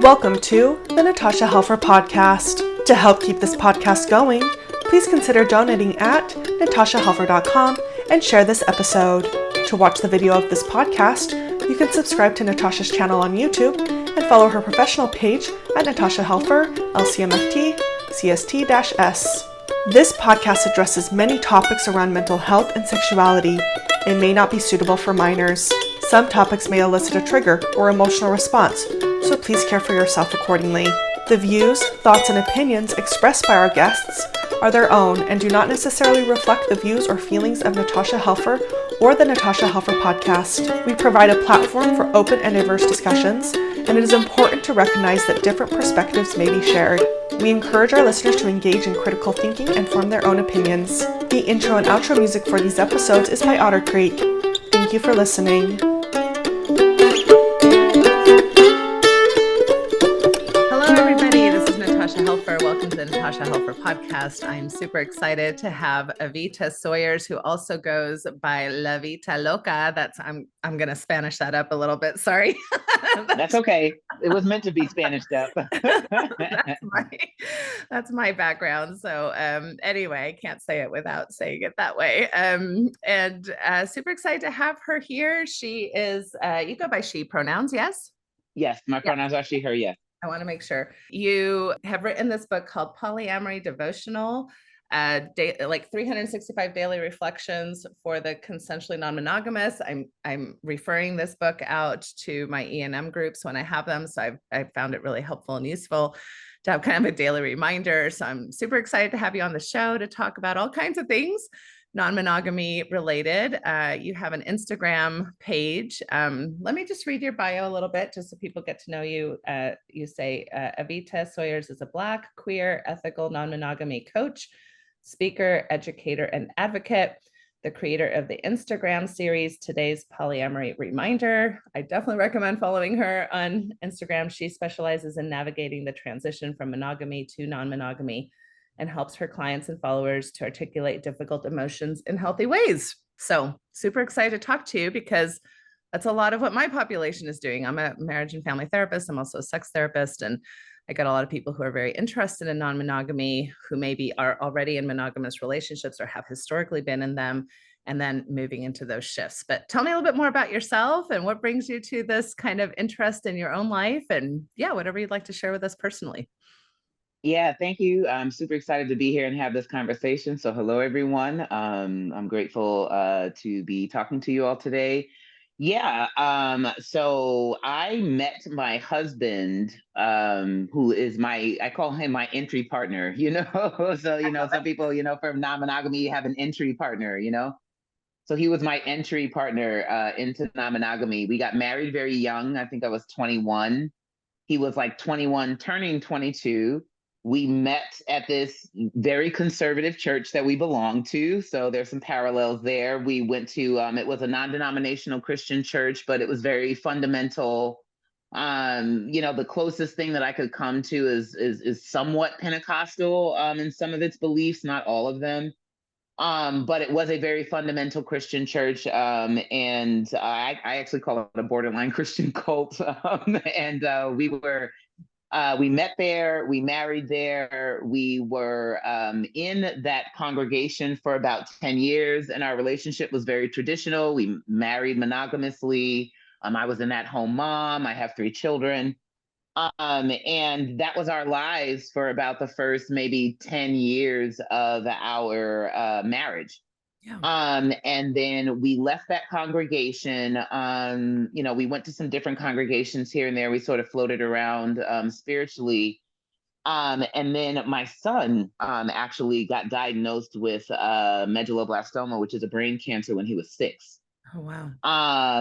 Welcome to the Natasha Helfer Podcast. To help keep this podcast going, please consider donating at natashahelfer.com and share this episode. To watch the video of this podcast, you can subscribe to Natasha's channel on YouTube and follow her professional page at Natasha Helfer, LCMFT, CST-S. This podcast addresses many topics around mental health and sexuality. It may not be suitable for minors. Some topics may elicit a trigger or emotional response, so please care for yourself accordingly. The views, thoughts, and opinions expressed by our guests are their own and do not necessarily reflect the views or feelings of Natasha Helfer or the Natasha Helfer Podcast. We provide a platform for open and diverse discussions, and it is important to recognize that different perspectives may be shared. We encourage our listeners to engage in critical thinking and form their own opinions. The intro and outro music for these episodes is by Otter Creek. Thank you for listening. Natasha Helfer. Welcome to the Natasha Helfer Podcast. I'm super excited to have Evita Sawyers, who also goes by Lavitaloca. I'm going to Spanish that up a little bit. Sorry. That's okay. It was meant to be Spanished up. that's my background. So anyway, I can't say it without saying it that way. And super excited to have her here. She is, you go by she pronouns, yes? Yes, my pronouns are she, her, yes. I want to make sure. You have written this book called Polyamory Devotional, like 365 daily reflections for the consensually non-monogamous. I'm referring this book out to my E&M groups when I have them. So I've found it really helpful and useful to have kind of a daily reminder. So I'm super excited to have you on the show to talk about all kinds of things non-monogamy related. You have an Instagram page. Let me just read your bio a little bit just so people get to know you. You say Evita Sawyers is a Black, queer, ethical, non-monogamy coach, speaker, educator, and advocate, the creator of the Instagram series, Today's Polyamory Reminder. I definitely recommend following her on Instagram. She specializes in navigating the transition from monogamy to non-monogamy and helps her clients and followers to articulate difficult emotions in healthy ways. So super excited to talk to you because that's a lot of what my population is doing. I'm a marriage and family therapist. I'm also a sex therapist. And I got a lot of people who are very interested in non-monogamy, who maybe are already in monogamous relationships or have historically been in them, and then moving into those shifts. But tell me a little bit more about yourself and what brings you to this kind of interest in your own life. And yeah, whatever you'd like to share with us personally. Yeah, thank you. I'm super excited to be here and have this conversation. So hello, everyone. I'm grateful to be talking to you all today. Yeah, so I met my husband, who is I call him my entry partner, So, some people, for non-monogamy, you have an entry partner, So he was my entry partner into non-monogamy. We got married very young. I think I was 21. He was like 21, turning 22. We met at this very conservative church that we belong to. So there's some parallels there. We went to, it was a non-denominational Christian church, but it was very fundamental. The closest thing that I could come to is somewhat Pentecostal in some of its beliefs, not all of them. But it was a very fundamental Christian church. And I actually call it a borderline Christian cult. We met there, we married there, we were in that congregation for about 10 years, and our relationship was very traditional. We married monogamously. I was an at-home mom. I have 3 children. And that was our lives for about the first maybe 10 years of our marriage. Yeah. And then we left that congregation. We went to some different congregations here and there. We sort of floated around spiritually. And then my son actually got diagnosed with medulloblastoma, which is a brain cancer, when he was 6. Oh, wow.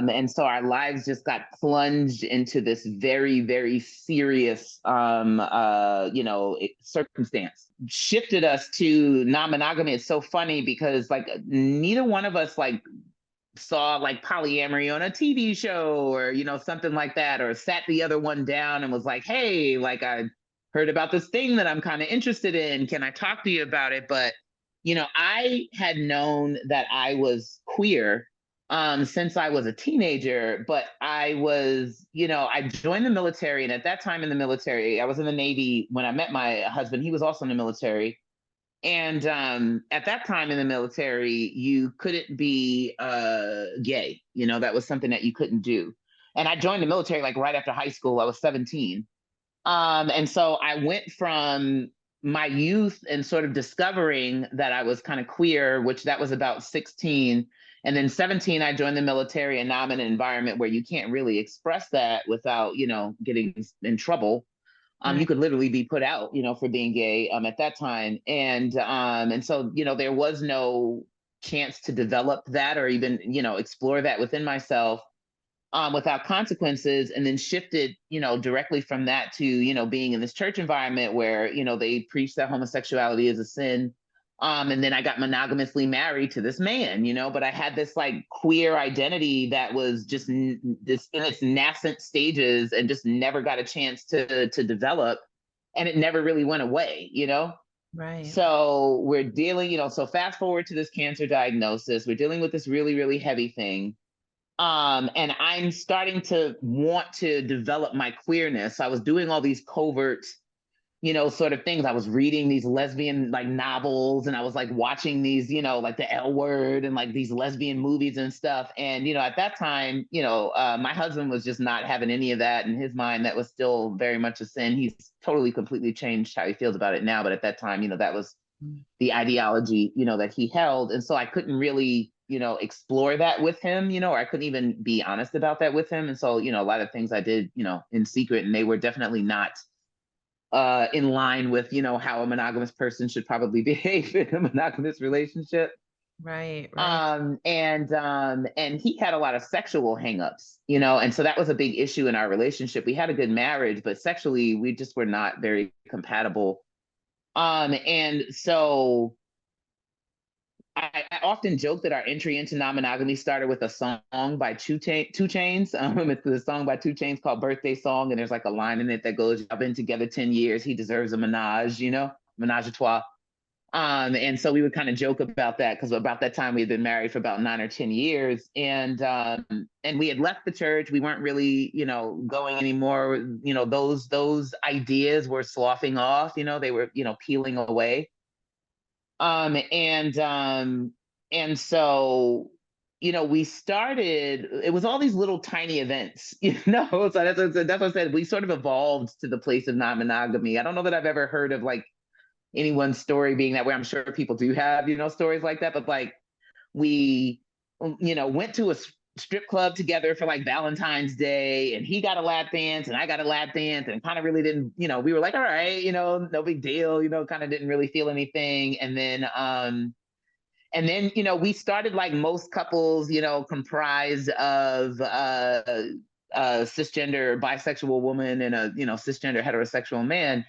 And so our lives just got plunged into this very, very serious, circumstance. Shifted us to non-monogamy. It's so funny because neither one of us saw polyamory on a TV show or, something like that, or sat the other one down and was like, hey, I heard about this thing that I'm kind of interested in. Can I talk to you about it? But, I had known that I was queer since I was a teenager, but I was, I joined the military. And at that time in the military, I was in the Navy when I met my husband. He was also in the military. And at that time in the military, you couldn't be gay. That was something that you couldn't do. And I joined the military like right after high school. I was 17. And so I went from my youth and sort of discovering that I was kind of queer, which that was about 16. And then 17, I joined the military, and now I'm in an environment where you can't really express that without, getting in trouble. You could literally be put out, for being gay at that time. And so, there was no chance to develop that or even, explore that within myself without consequences, and then shifted, directly from that to, being in this church environment where, they preach that homosexuality is a sin. And then I got monogamously married to this man, but I had this like queer identity that was just this in its nascent stages and just never got a chance to develop. And it never really went away, Right. So we're dealing, so fast forward to this cancer diagnosis, we're dealing with this really, really heavy thing. And I'm starting to want to develop my queerness. I was doing all these covert, sort of things. I was reading these lesbian like novels, and I was like watching these, like the L Word and like these lesbian movies and stuff. And, at that time, my husband was just not having any of that in his mind. That was still very much a sin. He's totally, completely changed how he feels about it now. But at that time, that was the ideology, that he held. And so I couldn't really, explore that with him, or I couldn't even be honest about that with him. And so, a lot of things I did, in secret, and they were definitely not in line with, how a monogamous person should probably behave in a monogamous relationship. Right. And he had a lot of sexual hangups, and so that was a big issue in our relationship. We had a good marriage, but sexually we just were not very compatible. And so I often joke that our entry into non-monogamy started with a song by Two Chainz. It's the song by 2 Chainz called "Birthday Song," and there's like a line in it that goes, "I've been together 10 years. He deserves a menage, menage a trois." And so we would kind of joke about that because about that time we had been married for about 9 or 10 years, and we had left the church. We weren't really, going anymore. Those ideas were sloughing off. They were, peeling away. And so, we started, it was all these little tiny events, so that's what I said. We sort of evolved to the place of non-monogamy. I don't know that I've ever heard of like anyone's story being that way. I'm sure people do have, stories like that, but like we, went to a strip club together for like Valentine's Day, and he got a lap dance and I got a lap dance, and kind of really didn't, we were like, all right, no big deal, kind of didn't really feel anything. And then, we started like most couples, comprised of a cisgender bisexual woman and a, cisgender heterosexual man.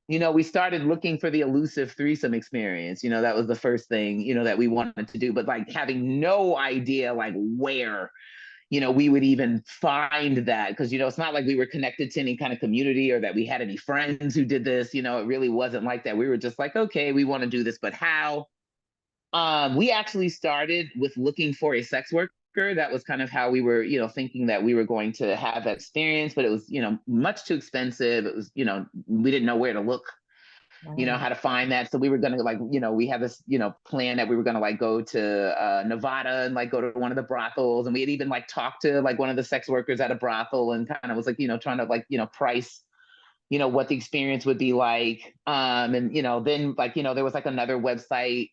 We started looking for the elusive threesome experience. That was the first thing, that we wanted to do, but like having no idea like where, we would even find that. Because, it's not like we were connected to any kind of community or that we had any friends who did this. It really wasn't like that. We were just like, okay, we want to do this, but how? We actually started with looking for a sex worker. That was kind of how we were, thinking that we were going to have that experience, but it was, much too expensive. It was, we didn't know where to look, how to find that. So we were going to like, we had this, plan that we were going to like go to Nevada and like go to one of the brothels. And we had even like talked to like one of the sex workers at a brothel and kind of was like, trying to like, price, what the experience would be like. And, then like, there was like another website,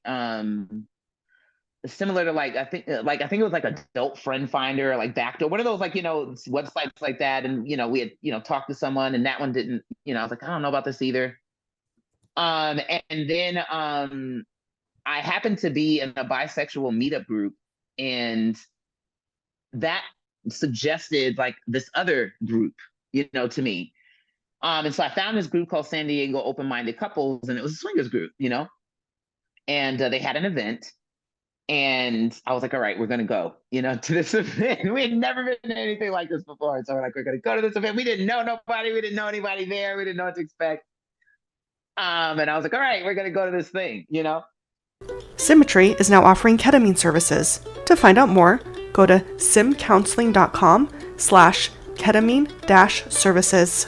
similar to like I think it was like Adult Friend Finder or like Backdoor, one of those like websites like that. And we had talked to someone, and that one didn't. I was like, I don't know about this either. And then I happened to be in a bisexual meetup group, and that suggested like this other group, to me. And so I found this group called San Diego Open-Minded Couples, and it was a swingers group, and they had an event. And I was like, all right, we're going to go, to this event. We had never been to anything like this before. So we're like, we're going to go to this event. We didn't know nobody. We didn't know anybody there. We didn't know what to expect. And I was like, all right, we're going to go to this thing, Symmetry is now offering ketamine services. To find out more, go to simcounseling.com/ketamine-services.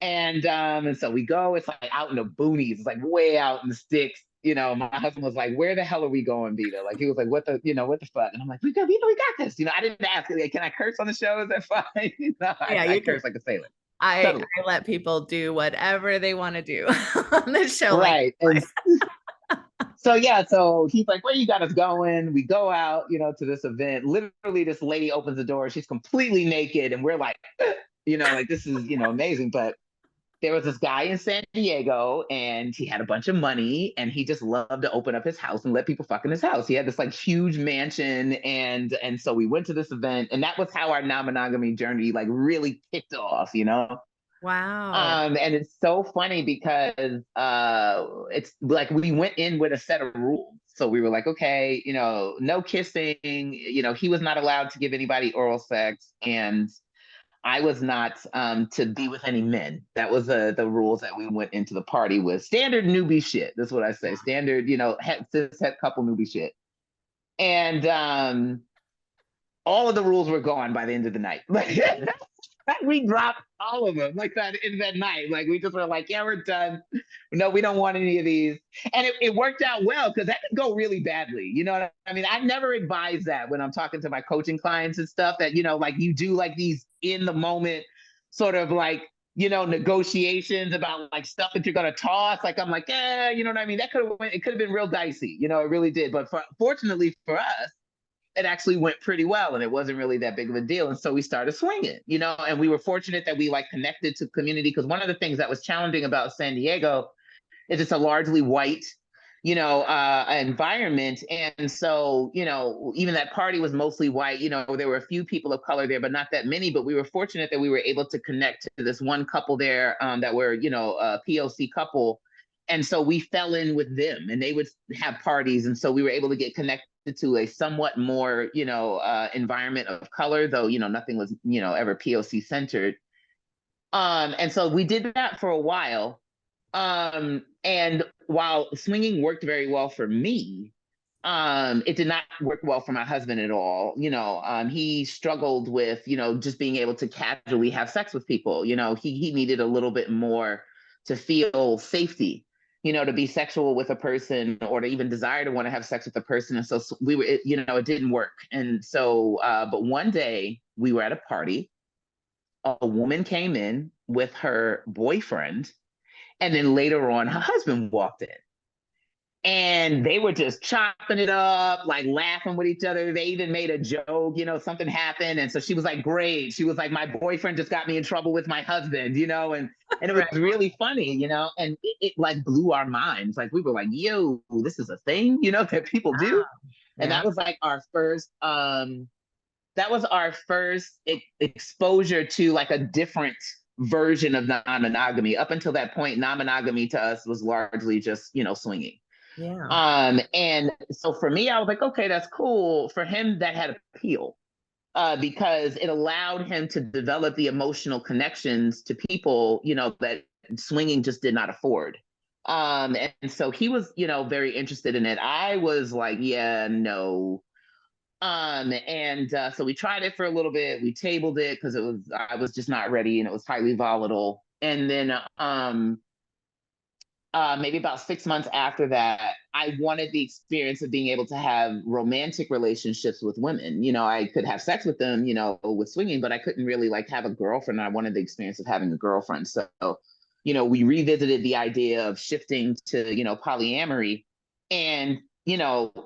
And so we go, it's like out in the boonies, it's like way out in the sticks. My husband was like, where the hell are we going, Vita? Like, he was like, what the fuck? And I'm like, we got this. I didn't ask, like, can I curse on the show? Is that fine? I curse like a sailor. I let people do whatever they want to do on the show. Right. So he's like, where you got us going? We go out, to this event. Literally, this lady opens the door. She's completely naked. And we're like, like, this is, amazing. But there was this guy in San Diego, and he had a bunch of money, and he just loved to open up his house and let people fuck in his house. He had this like huge mansion, and so we went to this event, and that was how our non-monogamy journey like really kicked off. Wow. And it's so funny because it's like we went in with a set of rules. So we were like, okay, no kissing. He was not allowed to give anybody oral sex, and I was not to be with any men. That was the rules that we went into the party with. Standard newbie shit. That's what I say. Standard, cis het couple newbie shit. And all of the rules were gone by the end of the night. We dropped all of them like that in that night. Like, we just were like, yeah, we're done. No, we don't want any of these. And it worked out well, because that could go really badly. You know what I mean? I never advise that when I'm talking to my coaching clients and stuff, that, like, you do like these in the moment sort of like, negotiations about like stuff that you're going to toss. Like, I'm like, you know what I mean? It could have been real dicey. It really did. But fortunately for us, it actually went pretty well, and it wasn't really that big of a deal. And so we started swinging, and we were fortunate that we like connected to community, because one of the things that was challenging about San Diego is it's a largely white, environment. And so, even that party was mostly white. There were a few people of color there, but not that many. But we were fortunate that we were able to connect to this one couple there that were, a POC couple. And so we fell in with them, and they would have parties. And so we were able to get connected to a somewhat more, environment of color, though, nothing was, ever POC centered. And so we did that for a while. And while swinging worked very well for me, it did not work well for my husband at all. He struggled with, just being able to casually have sex with people. He needed a little bit more to feel safety, to be sexual with a person, or to even desire to want to have sex with a person. And so we were, it didn't work. And so, but one day we were at a party, a woman came in with her boyfriend, and then later on her husband walked in. And they were just chopping it up, like laughing with each other. They even made a joke, something happened. And so she was like, great. She was like, my boyfriend just got me in trouble with my husband, and it was really funny, and it like blew our minds. Like, we were like, yo, this is a thing, that people do. Wow. And that was like our first, exposure to like a different version of non-monogamy. Up until that point, non-monogamy to us was largely just, swinging. Yeah. And so for me, I was like, okay, that's cool. For him, that had appeal, because it allowed him to develop the emotional connections to people, that swinging just did not afford. And so he was, very interested in it. I was like, yeah, no. So we tried it for a little bit. We tabled it because I was just not ready, and it was highly volatile. And then, maybe about 6 months after that, I wanted the experience of being able to have romantic relationships with women. I could have sex with them, with swinging, but I couldn't really like have a girlfriend. I wanted the experience of having a girlfriend. So, we revisited the idea of shifting to, polyamory. And,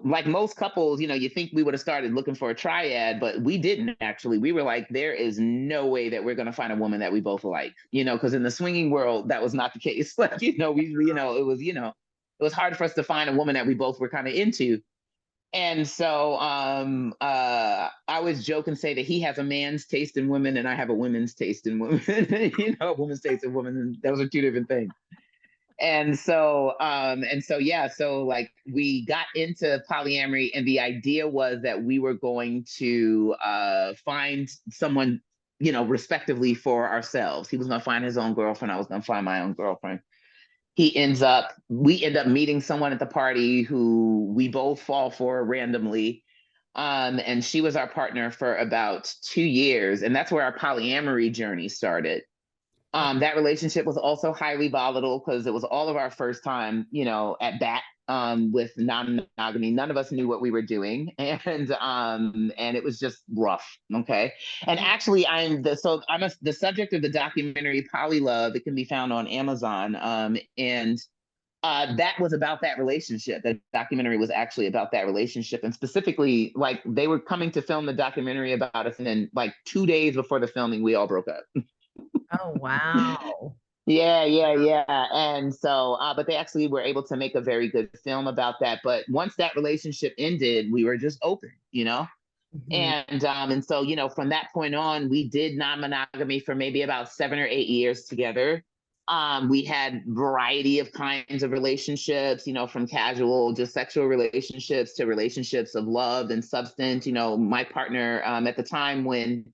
like most couples, you think we would have started looking for a triad, but we didn't actually. We were like, there is no way that we're going to find a woman that we both like, because in the swinging world, that was not the case. Like, it was hard for us to find a woman that we both were kind of into. And so I always joke and say that he has a man's taste in women and I have a women's taste in women, a woman's taste in women. And those are two different things. And so like we got into polyamory, and the idea was that we were going to find someone, respectively for ourselves. He was going to find his own girlfriend. I was going to find my own girlfriend. We end up meeting someone at the party who we both fall for randomly. And she was our partner for about 2 years. And that's where our polyamory journey started. That relationship was also highly volatile because it was all of our first time, at bat with non-monogamy. None of us knew what we were doing, and it was just rough. Okay, and actually, I'm the subject of the documentary Polylove. It can be found on Amazon, and that was about that relationship. The documentary was actually about that relationship, and specifically, like they were coming to film the documentary about us, and then like 2 days before the filming, we all broke up. Oh, wow. Yeah. And so, but they actually were able to make a very good film about that. But once that relationship ended, we were just open, And so, from that point on, we did non-monogamy for maybe about 7 or 8 years together. We had variety of kinds of relationships, from casual, just sexual relationships to relationships of love and substance. My partner at the time when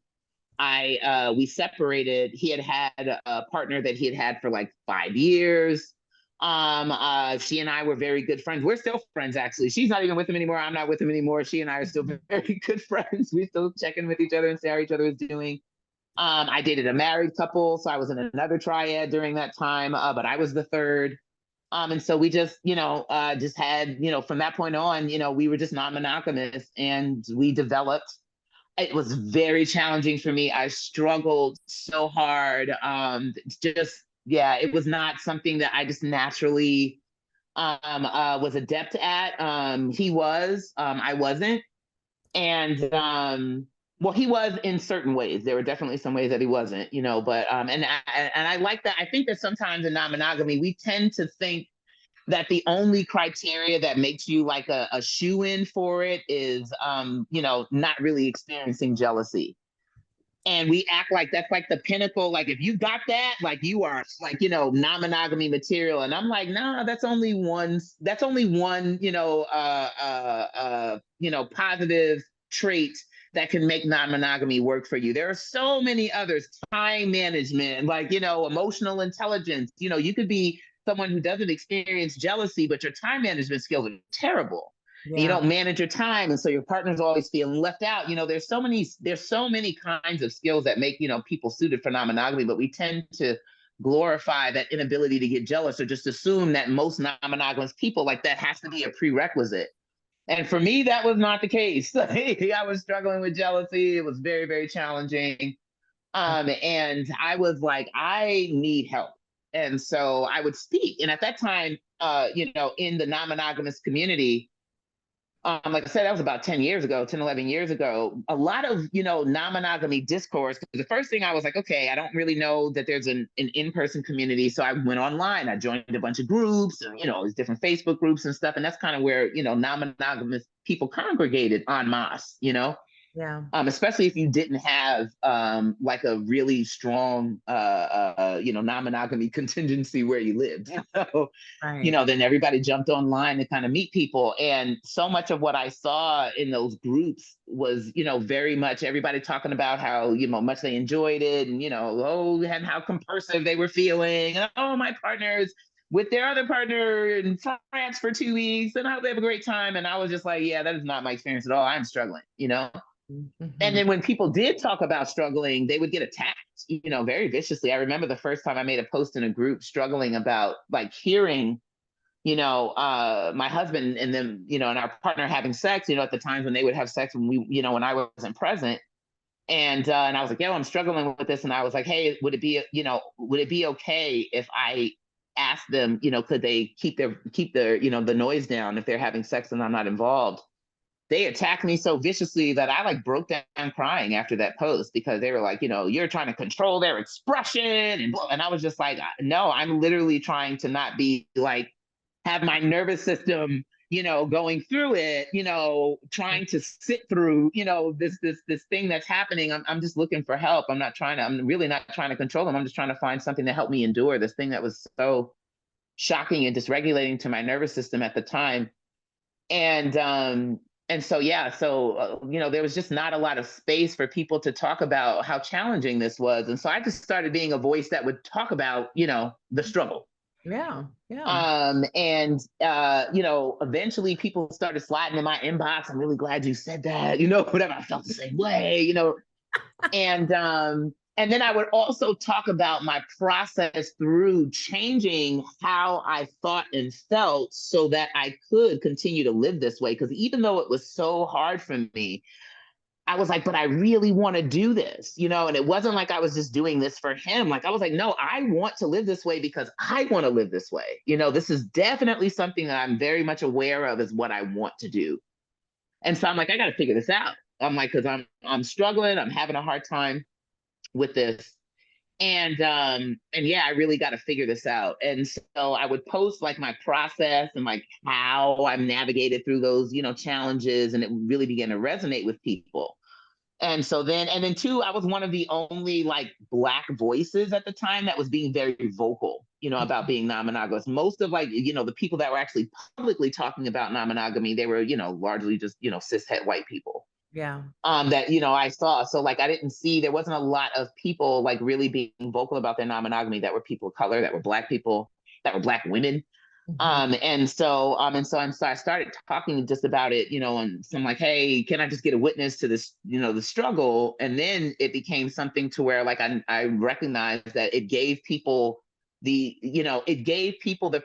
we separated. He had a partner that he had had for like 5 years. She and I were very good friends. We're still friends, actually. She's not even with him anymore. I'm not with him anymore. She and I are still very good friends. We still check in with each other and see how each other is doing. I dated a married couple, so I was in another triad during that time, but I was the third. And so we just, just had, from that point on, we were just non-monogamous, and we developed. It was very challenging for me. I struggled so hard. It was not something that I just naturally was adept at. He was, I wasn't. And well, he was in certain ways. There were definitely some ways that he wasn't, but and I like that. I think that sometimes in non-monogamy, we tend to think that the only criteria that makes you like a shoe-in for it is, not really experiencing jealousy. And we act like that's like the pinnacle. Like if you got that, like you are like, non-monogamy material. And I'm like, nah, that's only one, positive trait that can make non-monogamy work for you. There are so many others: time management, like, emotional intelligence. You could be someone who doesn't experience jealousy, but your time management skills are terrible. Yeah. You don't manage your time, and so your partner's always feeling left out. There's so many kinds of skills that make, people suited for non-monogamy, but we tend to glorify that inability to get jealous, or just assume that most non-monogamous people, like, that has to be a prerequisite. And for me, that was not the case. I was struggling with jealousy. It was very, very challenging. And I was like, I need help. And so I would speak. And at that time, in the non-monogamous community, like I said, that was about 10, 11 years ago, a lot of, non-monogamy discourse. Because the first thing I was like, okay, I don't really know that there's an in-person community. So I went online, I joined a bunch of groups, and, there's different Facebook groups and stuff. And that's kind of where, non-monogamous people congregated en masse, Yeah. Especially if you didn't have like a really strong, non-monogamy contingency where you lived. Right. Then everybody jumped online to kind of meet people. And so much of what I saw in those groups was, very much everybody talking about how, much they enjoyed it, and, and how compulsive they were feeling. And, oh, my partner's with their other partner in France for 2 weeks, and I hope they have a great time. And I was just like, yeah, that is not my experience at all. I'm struggling, Mm-hmm. And then when people did talk about struggling, they would get attacked, very viciously. I remember the first time I made a post in a group struggling about, like, hearing, my husband and them, and our partner having sex, at the times when they would have sex when when I wasn't present. And I was like, yo, I'm struggling with this. And I was like, hey, would it be okay if I asked them, could they keep their, the noise down if they're having sex and I'm not involved? They attacked me so viciously that I, like, broke down crying after that post, because they were like, you're trying to control their expression, and I was just like, no, I'm literally trying to not be like, have my nervous system, going through it, trying to sit through, this thing that's happening. I'm just looking for help. I'm really not trying to control them. I'm just trying to find something to help me endure this thing that was so shocking and dysregulating to my nervous system at the time. And so, there was just not a lot of space for people to talk about how challenging this was. And so I just started being a voice that would talk about, the struggle. Yeah. Yeah. Eventually people started sliding in my inbox. I'm really glad you said that, whatever. I felt the same way, and then I would also talk about my process through changing how I thought and felt so that I could continue to live this way. Because even though it was so hard for me, I was like, but I really want to do this, and it wasn't like I was just doing this for him. Like, I was like, no, I want to live this way because I want to live this way. This is definitely something that I'm very much aware of is what I want to do. And so I'm like, I got to figure this out. I'm like, because I'm struggling, I'm having a hard time with this. And yeah, I really got to figure this out. And so I would post like my process and like how I've navigated through those, challenges, and it really began to resonate with people. And then two, I was one of the only like Black voices at the time that was being very vocal, about being non-monogamous. Most of like, the people that were actually publicly talking about non-monogamy, they were, largely just, cishet white people. Yeah. That, I saw. So like, there wasn't a lot of people like really being vocal about their non-monogamy that were people of color, that were Black people, that were Black women. And so I started talking just about it, and so I'm like, hey, can I just get a witness to this, the struggle? And then it became something to where like I recognized that it gave people the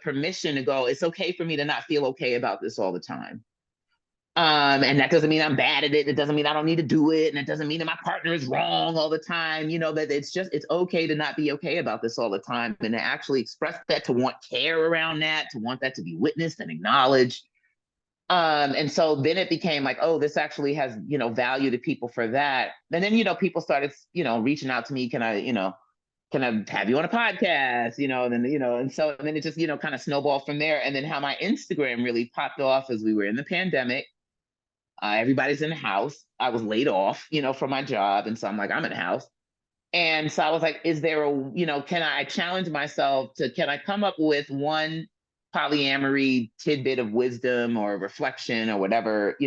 permission to go, it's okay for me to not feel okay about this all the time. And that doesn't mean I'm bad at it. It doesn't mean I don't need to do it. And it doesn't mean that my partner is wrong all the time. That it's okay to not be okay about this all the time, and to actually express that, to want care around that, to want that to be witnessed and acknowledged. And so then it became like, oh, this actually has, value to people for that. And then, people started, reaching out to me. Can I have you on a podcast, and then, and then it just, kind of snowballed from there. And then how my Instagram really popped off as we were in the pandemic. Everybody's in the house. I was laid off, from my job. And so I'm like, I'm in the house. And so I was like, is there can I challenge myself can I come up with one polyamory tidbit of wisdom or reflection or whatever,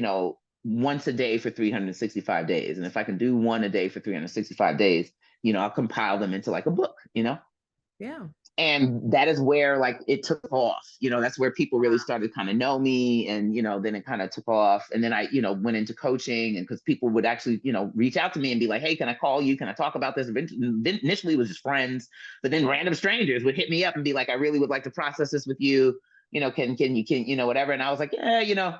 once a day for 365 days. And if I can do one a day for 365 days, I'll compile them into like a book, Yeah. And that is where like it took off, that's where people really started to kind of know me. And, then it kind of took off. And then I, went into coaching, and because people would actually, reach out to me and be like, hey, can I call you? Can I talk about this? Initially it was just friends, but then random strangers would hit me up and be like, I really would like to process this with you. Can you, whatever. And I was like, yeah,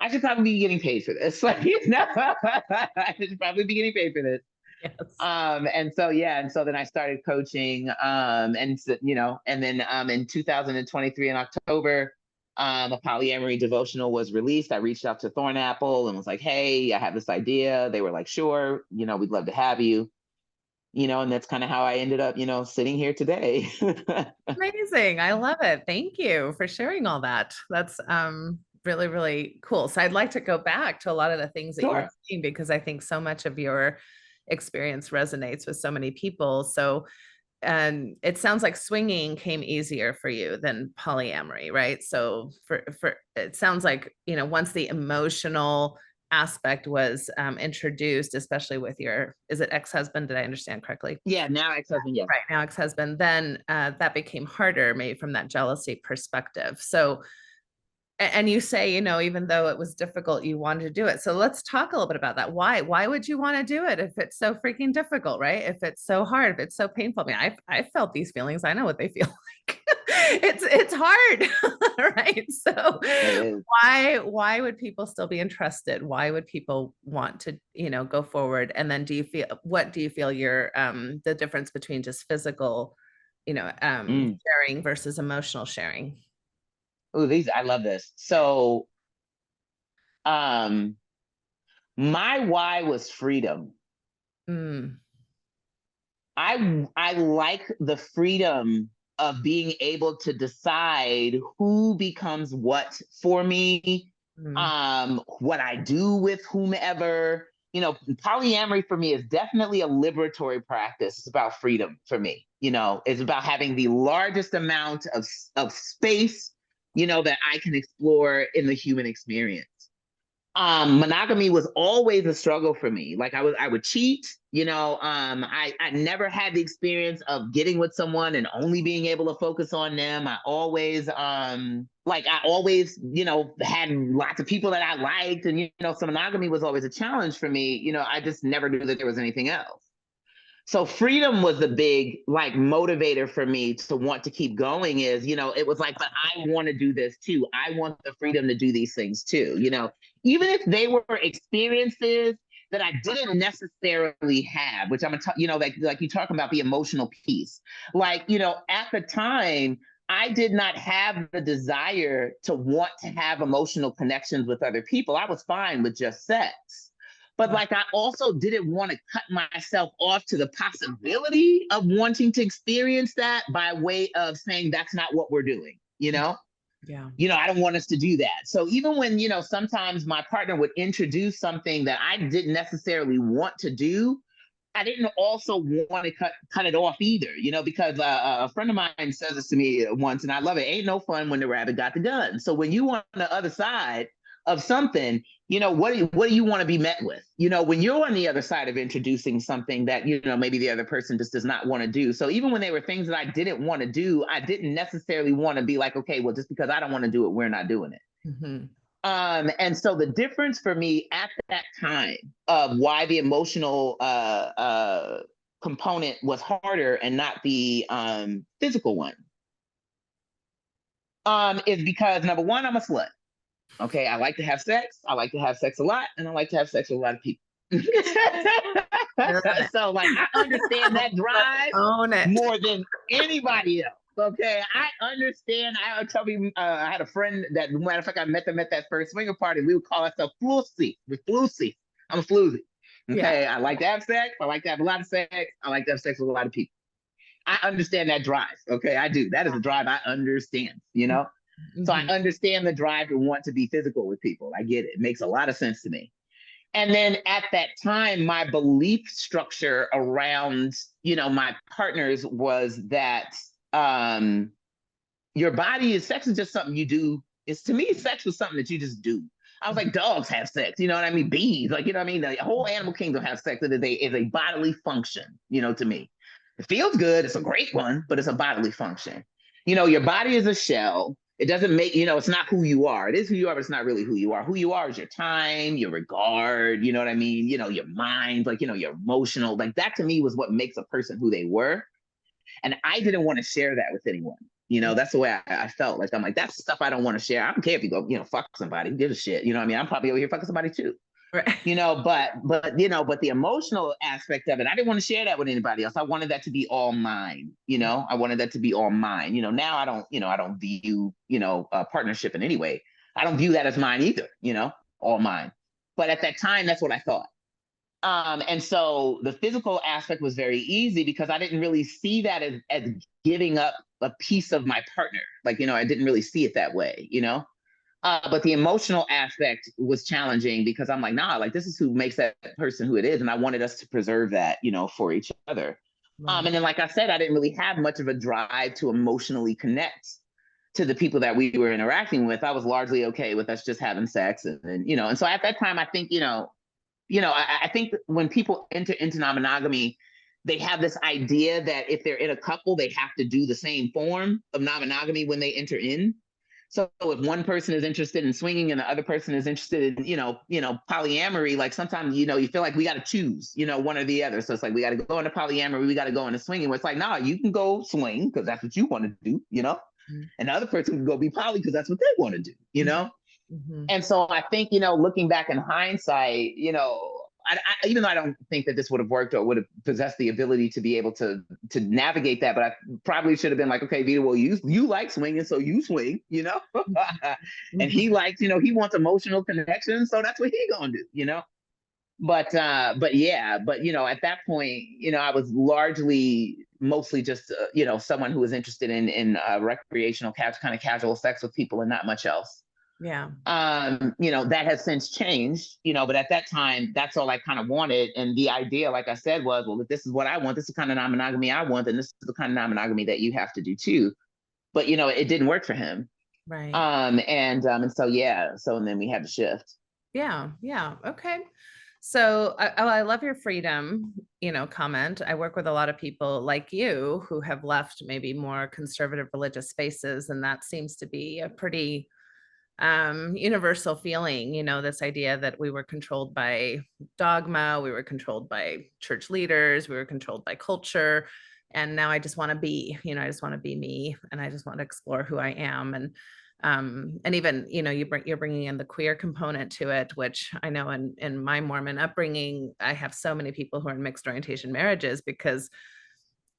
I should probably be getting paid for this. Like, I should probably be getting paid for this. Yes. And so then I started coaching, and then in 2023 in October, a polyamory devotional was released. I reached out to Thornapple and was like, hey, I have this idea. They were like, sure, we'd love to have you, and that's kind of how I ended up, sitting here today. Amazing. I love it. Thank you for sharing all that. That's really, really cool. So I'd like to go back to a lot of the things that you were saying, because I think so much of your experience resonates with so many people. So, and it sounds like swinging came easier for you than polyamory, right? So for it sounds like, once the emotional aspect was introduced, especially with your, is it ex-husband? Did I understand correctly? Yeah, now ex-husband, yeah. Right, now ex-husband, then that became harder, maybe from that jealousy perspective. So, and you say, even though it was difficult, you wanted to do it. So let's talk a little bit about that. Why would you want to do it if it's so freaking difficult, right? If it's so hard, if it's so painful. I mean, I felt these feelings. I know what they feel like. It's hard, right? So why would people still be interested? Why would people want to, go forward? And then what do you feel your the difference between just physical, sharing versus emotional sharing? Oh, I love this. So, my why was freedom. I like the freedom of being able to decide who becomes what for me, what I do with whomever. Polyamory for me is definitely a liberatory practice. It's about freedom for me. It's about having the largest amount of space, that I can explore in the human experience. Monogamy was always a struggle for me. Like I would cheat, I never had the experience of getting with someone and only being able to focus on them. I always, had lots of people that I liked, and, so monogamy was always a challenge for me. I just never knew that there was anything else. So freedom was the big motivator for me to want to keep going is, it was like, but I want to do this too. I want the freedom to do these things too, even if they were experiences that I didn't necessarily have, which I'm gonna talk, like you talk about the emotional piece. At the time, I did not have the desire to want to have emotional connections with other people. I was fine with just sex. But I also didn't want to cut myself off to the possibility of wanting to experience that by way of saying that's not what we're doing, Yeah. I don't want us to do that. So even when, sometimes my partner would introduce something that I didn't necessarily want to do, I didn't also want to cut it off either, because a friend of mine says this to me once, and I love it. Ain't no fun when the rabbit got the gun. So when you on the other side of something, what do you want to be met with? When you're on the other side of introducing something that, maybe the other person just does not want to do. So even when they were things that I didn't want to do, I didn't necessarily want to be like, okay, well, just because I don't want to do it, we're not doing it. Mm-hmm. And so the difference for me at that time of why the emotional component was harder and not the physical one is because, number one, I'm a slut. Okay, I like to have sex. I like to have sex a lot, and I like to have sex with a lot of people. So, I understand that drive more than anybody else. Okay, I understand. I tell you, I had a friend that, matter of fact, I met them at that first swinger party. We would call ourselves floozy. We're floozy. I'm a floozy. Okay, yeah. I like to have sex. I like to have a lot of sex. I like to have sex with a lot of people. I understand that drive. Okay, I do. That is a drive I understand, Mm-hmm. So I understand the drive to want to be physical with people. I get it. It makes a lot of sense to me. And then at that time, my belief structure around, my partners was that your body sex is just something you do. To me, sex was something that you just do. I was like, dogs have sex, you know what I mean? Bees, the whole animal kingdom has sex. It is a bodily function, to me. It feels good. It's a great one, but it's a bodily function. Your body is a shell. It doesn't make, it's not who you are. It is who you are, but it's not really who you are. Who you are is your time, your regard, you know what I mean? Your mind, your emotional, that to me was what makes a person who they were. And I didn't want to share that with anyone. That's the way I felt. I'm like, that's stuff I don't want to share. I don't care if you go, fuck somebody, give a shit. I'm probably over here fucking somebody too. Right. But the emotional aspect of it, I didn't want to share that with anybody else. I wanted that to be all mine. I wanted that to be all mine. Now I don't view, a partnership in any way. I don't view that as mine either, all mine. But at that time, that's what I thought. And so the physical aspect was very easy because I didn't really see that as giving up a piece of my partner. I didn't really see it that way, But the emotional aspect was challenging because I'm like, nah, this is who makes that person who it is. And I wanted us to preserve that, for each other. Right. And then, like I said, I didn't really have much of a drive to emotionally connect to the people that we were interacting with. I was largely okay with us just having sex. And so at that time, I think, I think when people enter into non-monogamy, they have this idea that if they're in a couple, they have to do the same form of non-monogamy when they enter in. So if one person is interested in swinging and the other person is interested in, polyamory, sometimes, you feel like we got to choose, one or the other. So it's we got to go into polyamory, we got to go into swinging. Where it's nah, you can go swing because that's what you want to do, mm-hmm. And the other person can go be poly because that's what they want to do, Mm-hmm. And so I think, looking back in hindsight, I even though I don't think that this would have worked or would have possessed the ability to be able to navigate that, but I probably should have been like, okay, Vita, well, you like swinging, so you swing, and he likes, he wants emotional connection, so that's what he gonna do, But at that point, I was mostly just, someone who was interested in recreational, kind of casual sex with people and not much else. Yeah. That has since changed, but at that time, that's all I kind of wanted. And the idea, like I said, was, well, if this is what I want, this is the kind of non-monogamy I want, then this is the kind of non-monogamy that you have to do too. But, it didn't work for him. Right. And so, yeah. So, and then we had to shift. Yeah. Yeah. Okay. So I love your freedom, comment. I work with a lot of people like you who have left maybe more conservative religious spaces, and that seems to be a pretty universal feeling, this idea that we were controlled by dogma, we were controlled by church leaders, we were controlled by culture. And now I just want to be, I just want to be me, and I just want to explore who I am. And even, you're bringing in the queer component to it, which I know in my Mormon upbringing, I have so many people who are in mixed orientation marriages because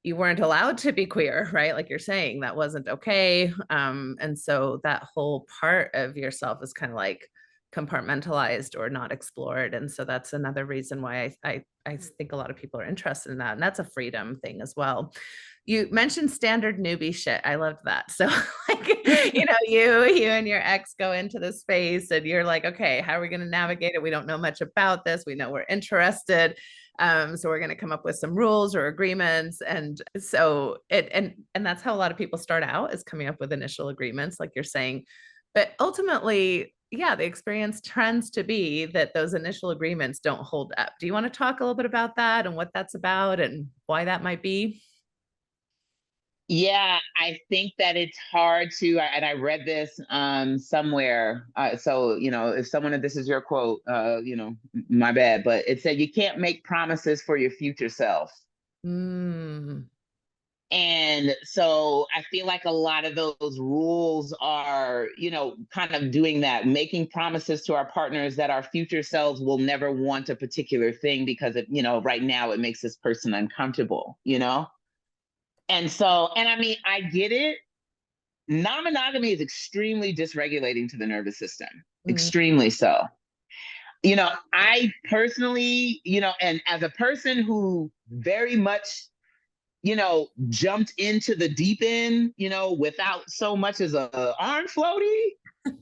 you weren't allowed to be queer, right? Like you're saying, that wasn't okay. And so that whole part of yourself is kind of like compartmentalized or not explored. And so that's another reason why I think a lot of people are interested in that. And that's a freedom thing as well. You mentioned standard newbie shit. I loved that. So like, you and your ex go into the space and you're like, okay, how are we going to navigate it? We don't know much about this. We know we're interested. So we're going to come up with some rules or agreements. And so and that's how a lot of people start out, is coming up with initial agreements, like you're saying. But ultimately, yeah, the experience trends to be that those initial agreements don't hold up. Do you want to talk a little bit about that and what that's about and why that might be? Yeah, I think that it's hard to, and I read this somewhere. So, if someone, this is your quote, my bad, but it said, you can't make promises for your future self. Mm. And so I feel like a lot of those rules are, kind of doing that, making promises to our partners that our future selves will never want a particular thing because right now it makes this person uncomfortable, And so, and I mean, I get it. Non-monogamy is extremely dysregulating to the nervous system, extremely so. I personally, and as a person who very much, jumped into the deep end, without so much as a arm floaty,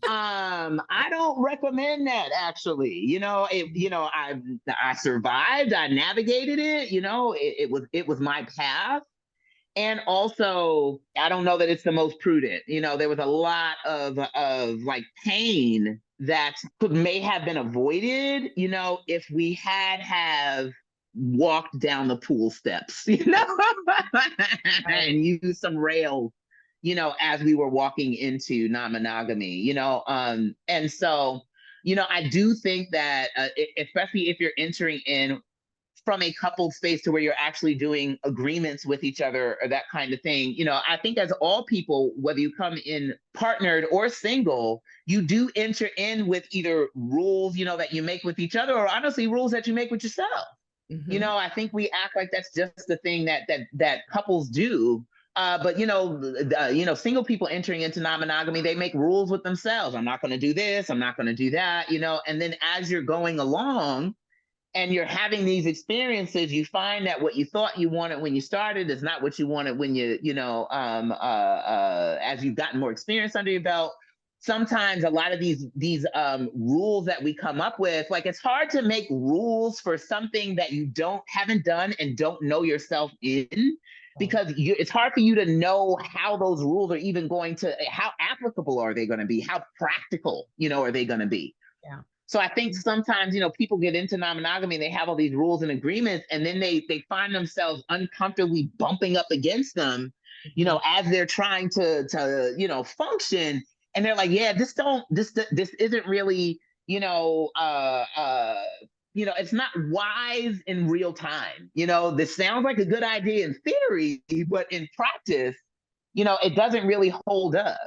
I don't recommend that actually. I survived, I navigated it, it was my path. And also, I don't know that it's the most prudent. There was a lot of like pain that may have been avoided, if we have walked down the pool steps, and used some rails, as we were walking into non-monogamy, and so, I do think that, especially if you're entering in from a coupled space to where you're actually doing agreements with each other or that kind of thing. I think as all people, whether you come in partnered or single, you do enter in with either rules, that you make with each other, or honestly rules that you make with yourself. Mm-hmm. I think we act like that's just the thing that couples do. But single people entering into non-monogamy, they make rules with themselves. I'm not going to do this. I'm not going to do that. And then as you're going along, and you're having these experiences, you find that what you thought you wanted when you started is not what you wanted when as you've gotten more experience under your belt. Sometimes a lot of these rules that we come up with, like it's hard to make rules for something that you haven't done and don't know yourself in, because it's hard for you to know how those rules are even how applicable are they going to be? How practical, are they going to be? Yeah. So I think sometimes, people get into non-monogamy, they have all these rules and agreements, and then they find themselves uncomfortably bumping up against them, as they're trying to function. And they're like, yeah, this isn't really, it's not wise in real time. This sounds like a good idea in theory, but in practice, it doesn't really hold up.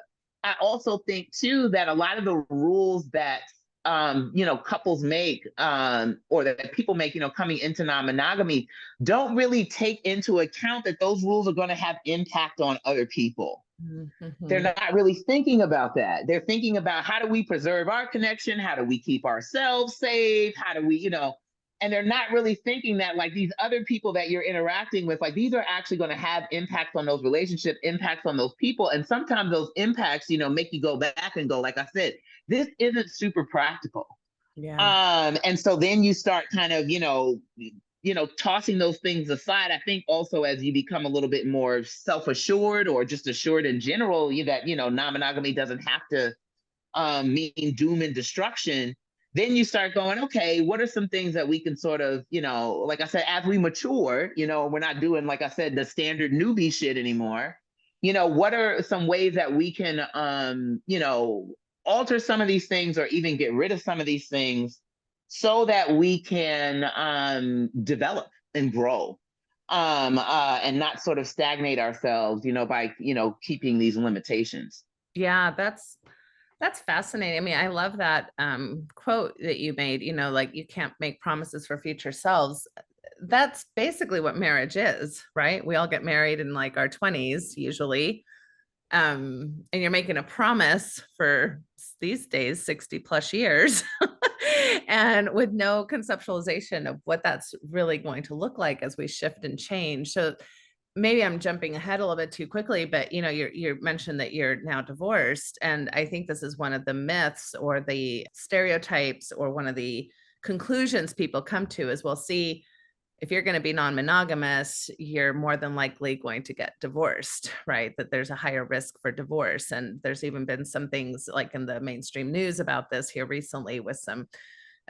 I also think too that a lot of the rules that couples make, or that people make, coming into non-monogamy, don't really take into account that those rules are going to have impact on other people. Mm-hmm. They're not really thinking about that. They're thinking about, how do we preserve our connection? How do we keep ourselves safe? How do we, and they're not really thinking that, like, these other people that you're interacting with, like, these are actually going to have impacts on those relationships, impacts on those people. And sometimes those impacts, make you go back and go, like I said, this isn't super practical. Yeah. And so then you start kind of, tossing those things aside. I think also as you become a little bit more self-assured, or just assured in general, that, non-monogamy doesn't have to mean doom and destruction, then you start going, okay, what are some things that we can sort of, like I said, as we mature, we're not doing, like I said, the standard newbie shit anymore. What are some ways that we can, alter some of these things or even get rid of some of these things so that we can develop and grow and not sort of stagnate ourselves, by, keeping these limitations. Yeah, that's fascinating. I mean, I love that quote that you made, like you can't make promises for future selves. That's basically what marriage is, right? We all get married in like our 20s usually. And you're making a promise for these days 60 plus years and with no conceptualization of what that's really going to look like as we shift and change. So maybe I'm jumping ahead a little bit too quickly, but you mentioned that you're now divorced, and I think this is one of the myths or the stereotypes or one of the conclusions people come to is, well, see, if you're going to be non-monogamous, you're more than likely going to get divorced, right? That there's a higher risk for divorce. And there's even been some things like in the mainstream news about this here recently with some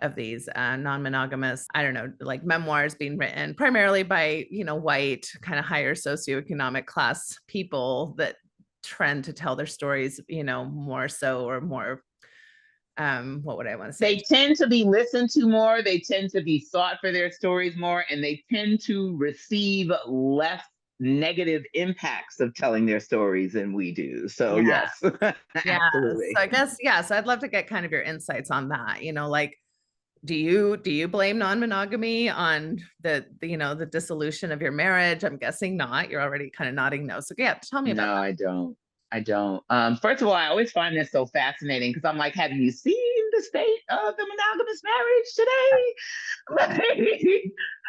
of these non-monogamous, I don't know, like memoirs being written primarily by, white kind of higher socioeconomic class people that trend to tell their stories, more so or more what would I want to say? They tend to be listened to more. They tend to be sought for their stories more, and they tend to receive less negative impacts of telling their stories than we do. So yes, absolutely. So I guess, so I'd love to get kind of your insights on that. Like, do you blame non-monogamy on the dissolution of your marriage? I'm guessing not. You're already kind of nodding no. So yeah, tell me about that. No, I don't. First of all, I always find this so fascinating because I'm like, have you seen the state of the monogamous marriage today?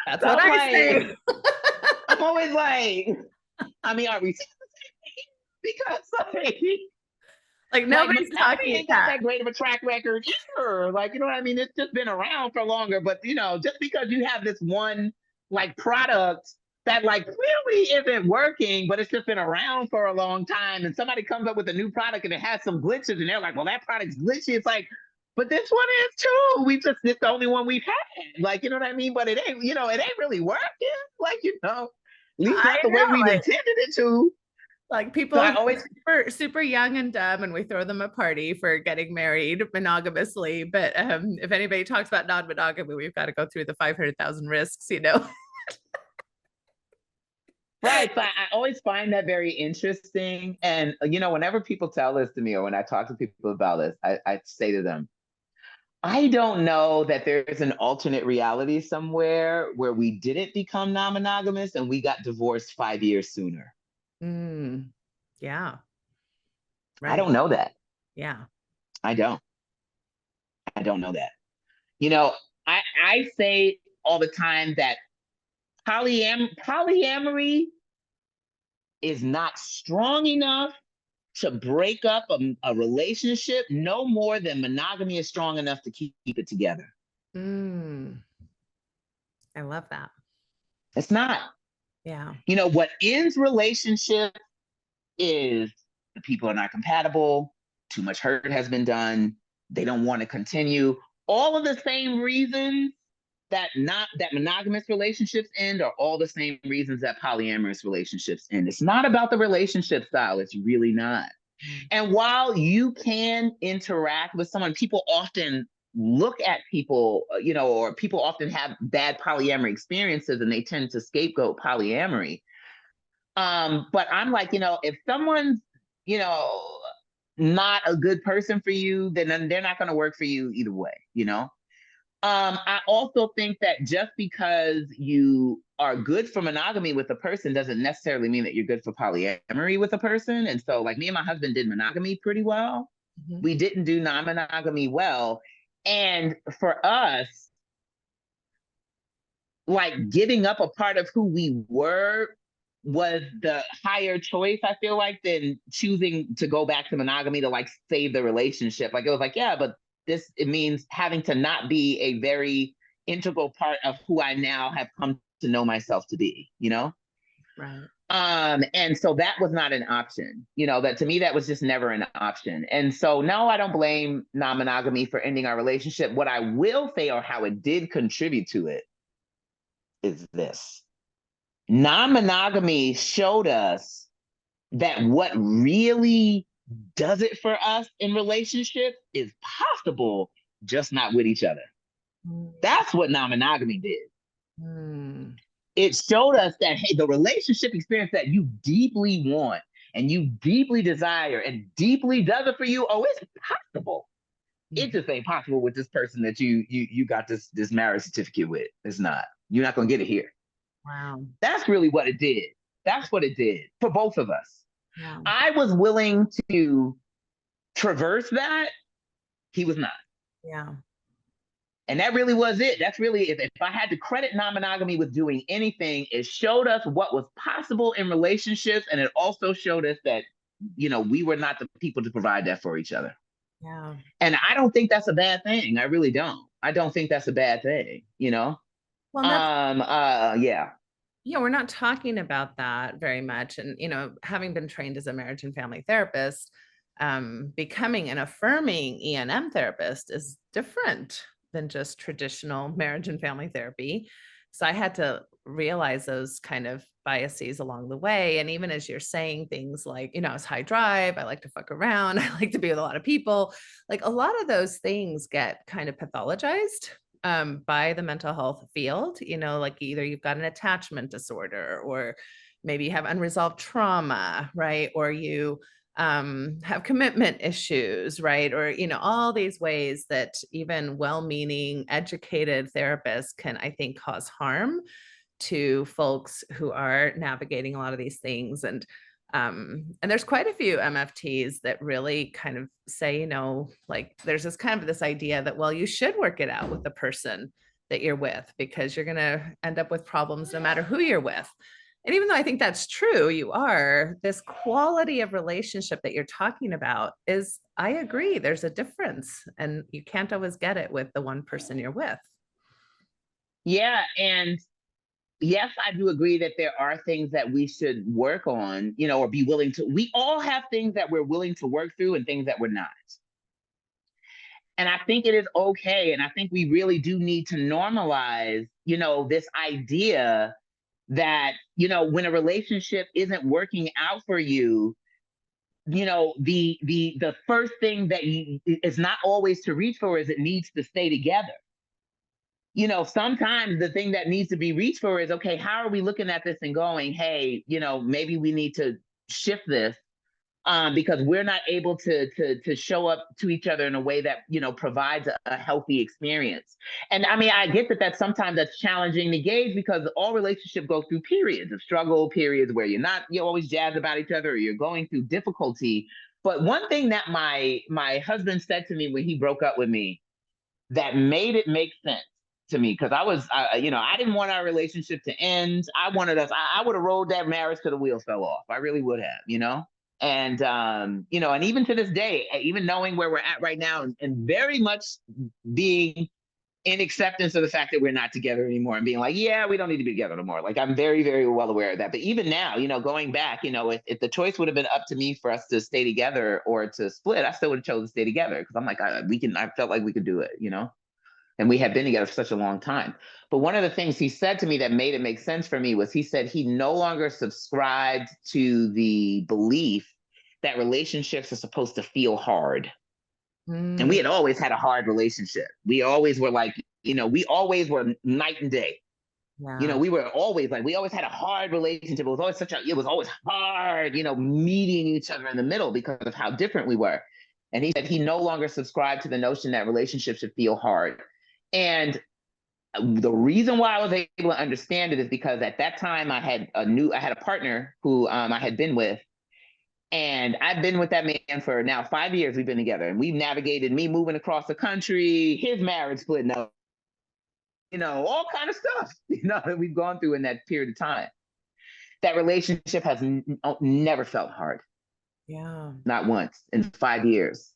That's what I say. I'm always like, I mean, are we seeing the same thing? Because like nobody's talking ain't got that great of a track record either. Like, you know what I mean? It's just been around for longer, but just because you have this one like product that like clearly isn't working, but it's just been around for a long time, and somebody comes up with a new product and it has some glitches, and they're like, well, that product's glitchy. It's like, but this one is too. It's the only one we've had. Like, you know what I mean? But it ain't, it ain't really working. Like, at least not the way we intended it to. Like people are always super young and dumb, and we throw them a party for getting married monogamously. But if anybody talks about non-monogamy, we've got to go through the 500,000 risks, Right. So I always find that very interesting. And, whenever people tell this to me or when I talk to people about this, I say to them, I don't know that there's an alternate reality somewhere where we didn't become non-monogamous and we got divorced 5 years sooner. Yeah. Right. I don't know that. Yeah. I don't know that. I say all the time that polyamory is not strong enough to break up a relationship no more than monogamy is strong enough to keep it together. I love that. It's not. Yeah. What ends relationship is the people are not compatible, too much hurt has been done, they don't want to continue. All of the same reasons that monogamous relationships end are all the same reasons that polyamorous relationships end. It's not about the relationship style. It's really not. And while you can interact with someone, people often look at people, or people often have bad polyamory experiences and they tend to scapegoat polyamory. But I'm like, if someone's, not a good person for you, then they're not going to work for you either way, I also think that just because you are good for monogamy with a person doesn't necessarily mean that you're good for polyamory with a person. And so like me and my husband did monogamy pretty well. Mm-hmm. We didn't do non-monogamy well. And for us, like giving up a part of who we were was the higher choice, I feel like, than choosing to go back to monogamy to like save the relationship. Like it was like, yeah, but it means having to not be a very integral part of who I now have come to know myself to be, Right. And so that was not an option. That to me, that was just never an option. And so no, I don't blame non-monogamy for ending our relationship. What I will say, or how it did contribute to it, is this. Non-monogamy showed us that what really does it for us in relationships is possible, just not with each other. That's what non-monogamy did. It showed us that, hey, the relationship experience that you deeply want and you deeply desire and deeply does it for you, oh, it's possible. It just ain't possible with this person that you got this marriage certificate with. It's not. You're not gonna get it here. Wow. That's really what it did. That's what it did for both of us. Yeah. I was willing to traverse that. He was not. Yeah. And that really was it. That's really, if I had to credit non-monogamy with doing anything, it showed us what was possible in relationships. And it also showed us that, we were not the people to provide that for each other. Yeah. And I don't think that's a bad thing. I really don't. I don't think that's a bad thing, Well, yeah. Yeah, we're not talking about that very much. And, having been trained as a marriage and family therapist, becoming an affirming E&M therapist is different than just traditional marriage and family therapy. So I had to realize those kind of biases along the way. And even as you're saying things like, I was high drive, I like to fuck around, I like to be with a lot of people, like a lot of those things get kind of pathologized by the mental health field, like either you've got an attachment disorder or maybe you have unresolved trauma, right? Or you have commitment issues, right? Or, all these ways that even well-meaning, educated therapists can, I think, cause harm to folks who are navigating a lot of these things. And there's quite a few MFTs that really kind of say, like there's this idea that, well, you should work it out with the person that you're with because you're going to end up with problems no matter who you're with. And even though I think that's true, this quality of relationship that you're talking about is, I agree, there's a difference and you can't always get it with the one person you're with. Yeah. And yes, I do agree that there are things that we should work on, or be willing to. We all have things that we're willing to work through and things that we're not. And I think it is okay. And I think we really do need to normalize, this idea that, when a relationship isn't working out for you, the first thing that is not always to reach for is it needs to stay together. Sometimes the thing that needs to be reached for is, okay, how are we looking at this and going, hey, maybe we need to shift this because we're not able to show up to each other in a way that, provides a healthy experience. And I mean, I get that sometimes that's challenging to gauge because all relationships go through periods of struggle, periods where you're always jazzed about each other or you're going through difficulty. But one thing that my husband said to me when he broke up with me that made it make sense to me, because I didn't want our relationship to end. I wanted us, I would have rolled that marriage till the wheels fell off. I really would have, And, and even to this day, even knowing where we're at right now and very much being in acceptance of the fact that we're not together anymore and being like, yeah, we don't need to be together anymore. Like, I'm very, very well aware of that. But even now, going back, if the choice would have been up to me for us to stay together or to split, I still would have chosen to stay together because I'm like, I felt like we could do it, And we had been together for such a long time. But one of the things he said to me that made it make sense for me was he said he no longer subscribed to the belief that relationships are supposed to feel hard. And we had always had a hard relationship. We always were like, we always were night and day. Yeah. We were always like, we always had a hard relationship. It was always hard, meeting each other in the middle because of how different we were. And he said he no longer subscribed to the notion that relationships should feel hard. And the reason why I was able to understand it is because at that time I had a partner who I had been with, and I've been with that man for now 5 years. We've been together, and we've navigated me moving across the country, his marriage splitting up, all kind of stuff, that we've gone through in that period of time. That relationship has never felt hard. Yeah. Not once in 5 years.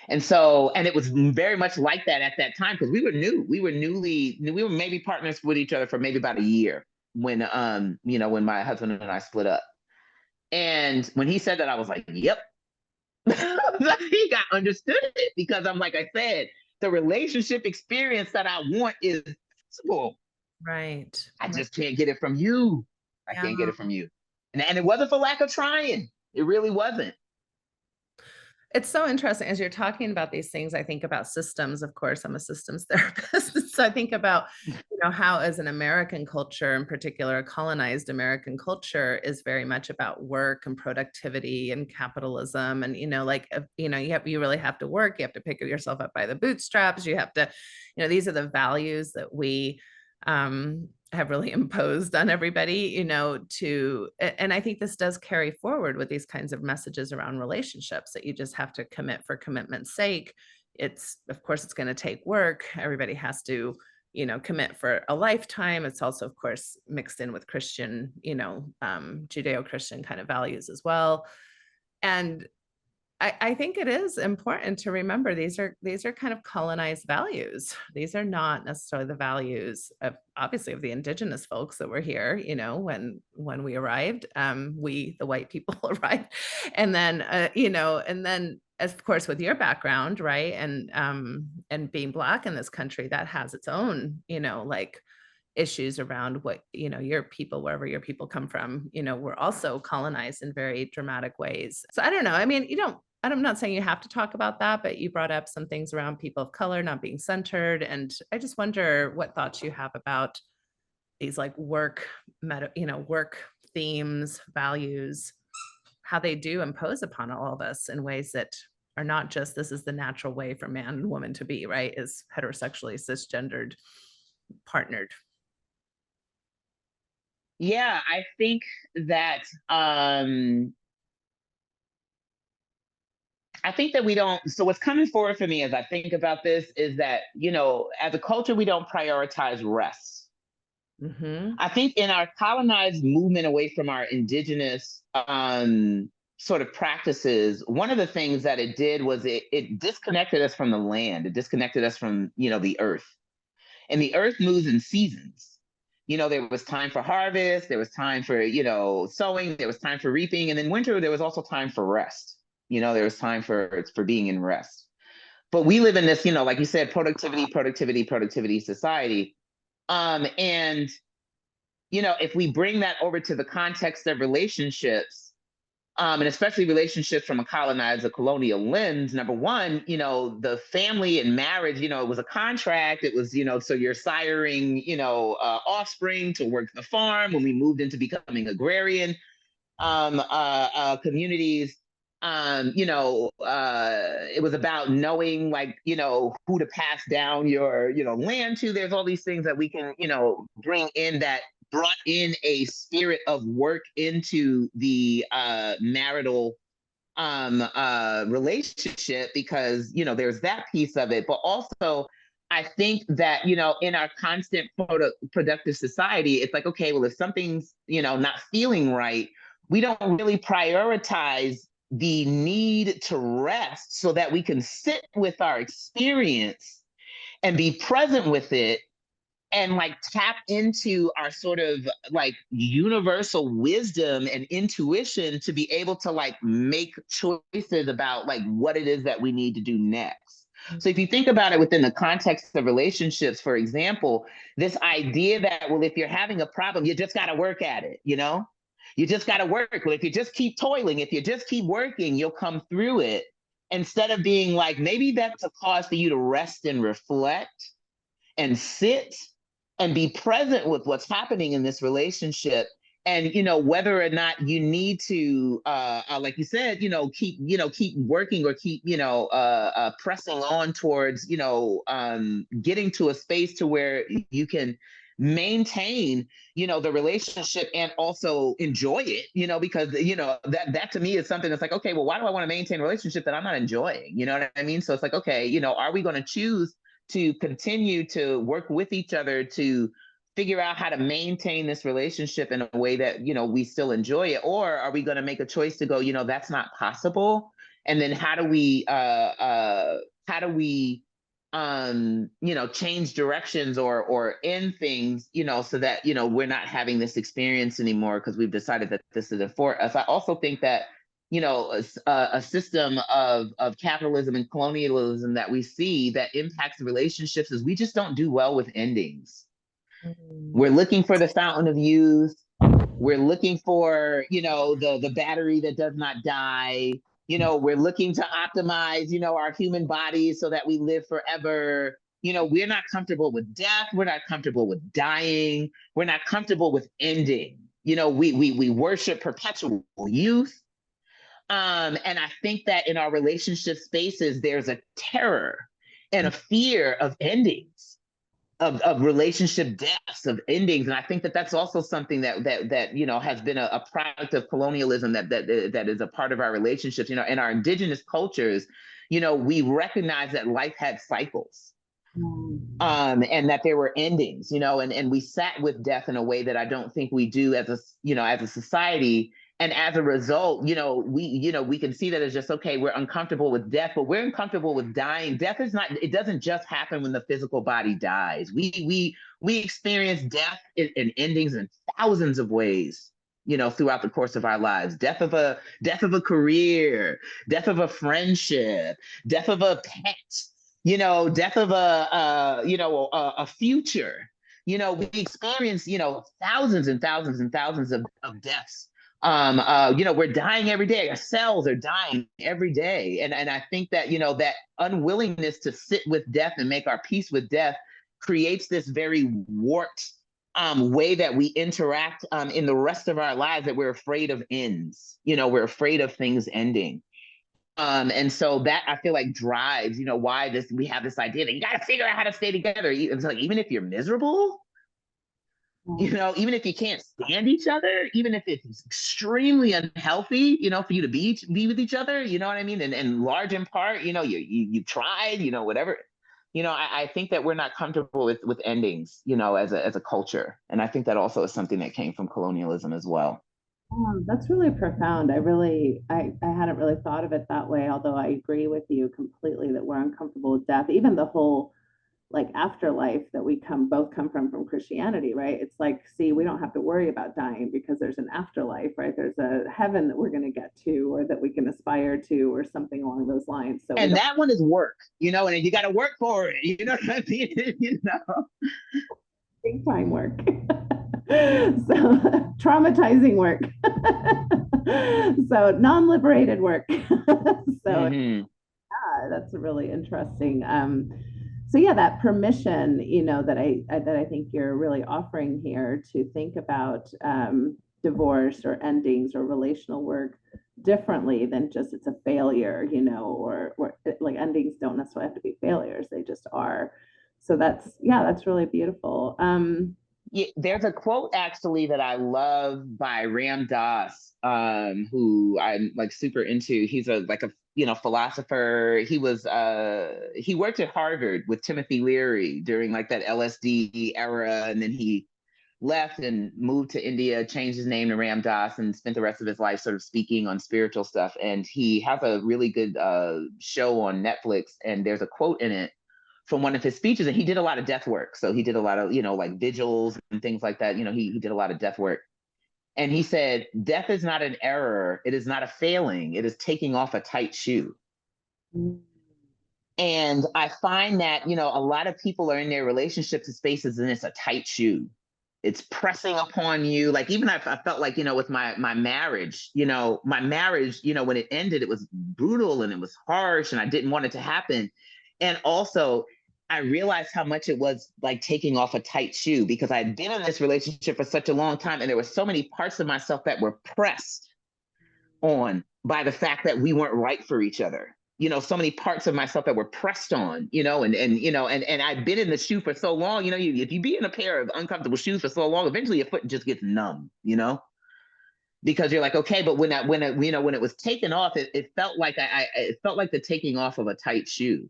And it was very much like that at that time because we were new. We were maybe partners with each other for maybe about a year when my husband and I split up. And when he said that, I was like, yep. I think I understood it, because I'm like I said, the relationship experience that I want is possible. Right. I just can't get it from you. I Yeah. can't get it from you. And it wasn't for lack of trying. It really wasn't. It's so interesting as you're talking about these things. I think about systems. Of course, I'm a systems therapist. So I think about, how as an American culture, in particular, a colonized American culture is very much about work and productivity and capitalism. And, you really have to work. You have to pick yourself up by the bootstraps. You have to, these are the values that we have really imposed on everybody, and I think this does carry forward with these kinds of messages around relationships, that you just have to commit for commitment's sake. Of course, it's going to take work. Everybody has to, commit for a lifetime. It's also, of course, mixed in with Christian, Judeo-Christian kind of values as well. And I think it is important to remember these are kind of colonized values. These are not necessarily the values of, obviously, of the indigenous folks that were here, when we arrived, we, the white people, arrived. And then, and then, of course, with your background, right, and being Black in this country, that has its own, issues around what, your people, wherever your people come from, were also colonized in very dramatic ways. So I don't know. I mean, I'm not saying you have to talk about that, but you brought up some things around people of color not being centered. And I just wonder what thoughts you have about these work themes, values, how they do impose upon all of us in ways that are not just, this is the natural way for man and woman to be, right? Is heterosexually cisgendered, partnered. Yeah, I think that we don't. So what's coming forward for me as I think about this is that, as a culture, we don't prioritize rest. Mm-hmm. I think in our colonized movement away from our indigenous sort of practices, one of the things that it did was it disconnected us from the land. It disconnected us from, the earth. And the earth moves in seasons. There was time for harvest, there was time for, sowing, there was time for reaping. And then winter, there was also time for rest. There was time for being in rest. But we live in this, like you said, productivity society. And, if we bring that over to the context of relationships, and especially relationships from a colonized, a colonial lens, number one, the family and marriage, it was a contract. It was, so you're siring, offspring to work the farm. When we moved into becoming agrarian communities, it was about knowing, who to pass down your, land to. There's all these things that we can, bring in that brought in a spirit of work into the marital relationship, because, there's that piece of it. But also, I think that, in our constant productive society, it's like, okay, well, if something's, not feeling right, we don't really prioritize the need to rest so that we can sit with our experience and be present with it, and tap into our sort of universal wisdom and intuition to be able to make choices about what it is that we need to do next. So if you think about it within the context of relationships, for example, this idea that, well, if you're having a problem, you just got to work at it, you just got to work. Well, if you just keep toiling, if you just keep working, you'll come through it. Instead of being maybe that's a cause for you to rest and reflect and sit and be present with what's happening in this relationship. And, whether or not you need to, like you said, keep working or keep, pressing on towards, getting to a space to where you can maintain, the relationship and also enjoy it, because, that to me is something that's like, okay, well, why do I want to maintain a relationship that I'm not enjoying? You know what I mean? So it's like, okay, are we going to choose to continue to work with each other to figure out how to maintain this relationship in a way that, we still enjoy it? Or are we going to make a choice to go, that's not possible? And then how do we change directions or end things, so that, we're not having this experience anymore because we've decided that this isn't for us. I also think that, a system of capitalism and colonialism that we see that impacts relationships is we just don't do well with endings. We're looking for the fountain of youth. We're looking for, the battery that does not die. We're looking to optimize, our human bodies so that we live forever. We're not comfortable with death. We're not comfortable with dying. We're not comfortable with ending. We worship perpetual youth. And I think that in our relationship spaces, there's a terror and a fear of endings, of relationship deaths, of endings. And I think that that's also something that has been a product of colonialism that is a part of our relationships. In our indigenous cultures, we recognize that life had cycles. And that there were endings, and we sat with death in a way that I don't think we do as a society. And as a result, we can see that it's just, okay, we're uncomfortable with death, but we're uncomfortable with dying. Death is not, it doesn't just happen when the physical body dies. We experience death and endings in thousands of ways, throughout the course of our lives. Death of a career, death of a friendship, death of a pet, death of a future. We experience, thousands and thousands and thousands of deaths. We're dying every day. Our cells are dying every day. And I think that, that unwillingness to sit with death and make our peace with death creates this very warped way that we interact in the rest of our lives, that we're afraid of ends. We're afraid of things ending. And so that, I feel like, drives, why we have this idea that you got to figure out how to stay together. It's like, even if you're miserable, even if you can't stand each other, even if it's extremely unhealthy, for you to be with each other, you know what I mean? And large in part, you tried, whatever, I think that we're not comfortable with endings, as a culture. And I think that also is something that came from colonialism as well. That's really profound. I hadn't really thought of it that way, although I agree with you completely that we're uncomfortable with death. Even the whole afterlife that we both come from Christianity, right? It's like, see, we don't have to worry about dying because there's an afterlife, right? There's a heaven that we're going to get to, or that we can aspire to, or something along those lines. So, and that one is work, and you got to work for it. You know what I mean? Big time work. So traumatizing work. So non-liberated work. So yeah, that's really interesting. So yeah, that permission, that I think you're really offering here to think about divorce or endings or relational work differently than just it's a failure, or like endings don't necessarily have to be failures, they just are. So that's really beautiful. Yeah, there's a quote actually that I love by Ram Dass, who I'm super into. He's a philosopher. He worked at Harvard with Timothy Leary during that LSD era, and then he left and moved to India, changed his name to Ram Dass, and spent the rest of his life sort of speaking on spiritual stuff. And he has a really good show on Netflix, and there's a quote in it from one of his speeches, and he did a lot of death work. So he did a lot of, vigils and things like that. He did a lot of death work. And he said, death is not an error. It is not a failing. It is taking off a tight shoe. And I find that, a lot of people are in their relationships and spaces, and it's a tight shoe. It's pressing upon you. Even I felt like, with my marriage, when it ended, it was brutal and it was harsh, and I didn't want it to happen. And also, I realized how much it was like taking off a tight shoe, because I had been in this relationship for such a long time, and there were so many parts of myself that were pressed on by the fact that we weren't right for each other. So many parts of myself that were pressed on, and I'd been in the shoe for so long, if you be in a pair of uncomfortable shoes for so long, eventually your foot just gets numb, because you're like, okay, but when it was taken off, it felt like it felt like the taking off of a tight shoe.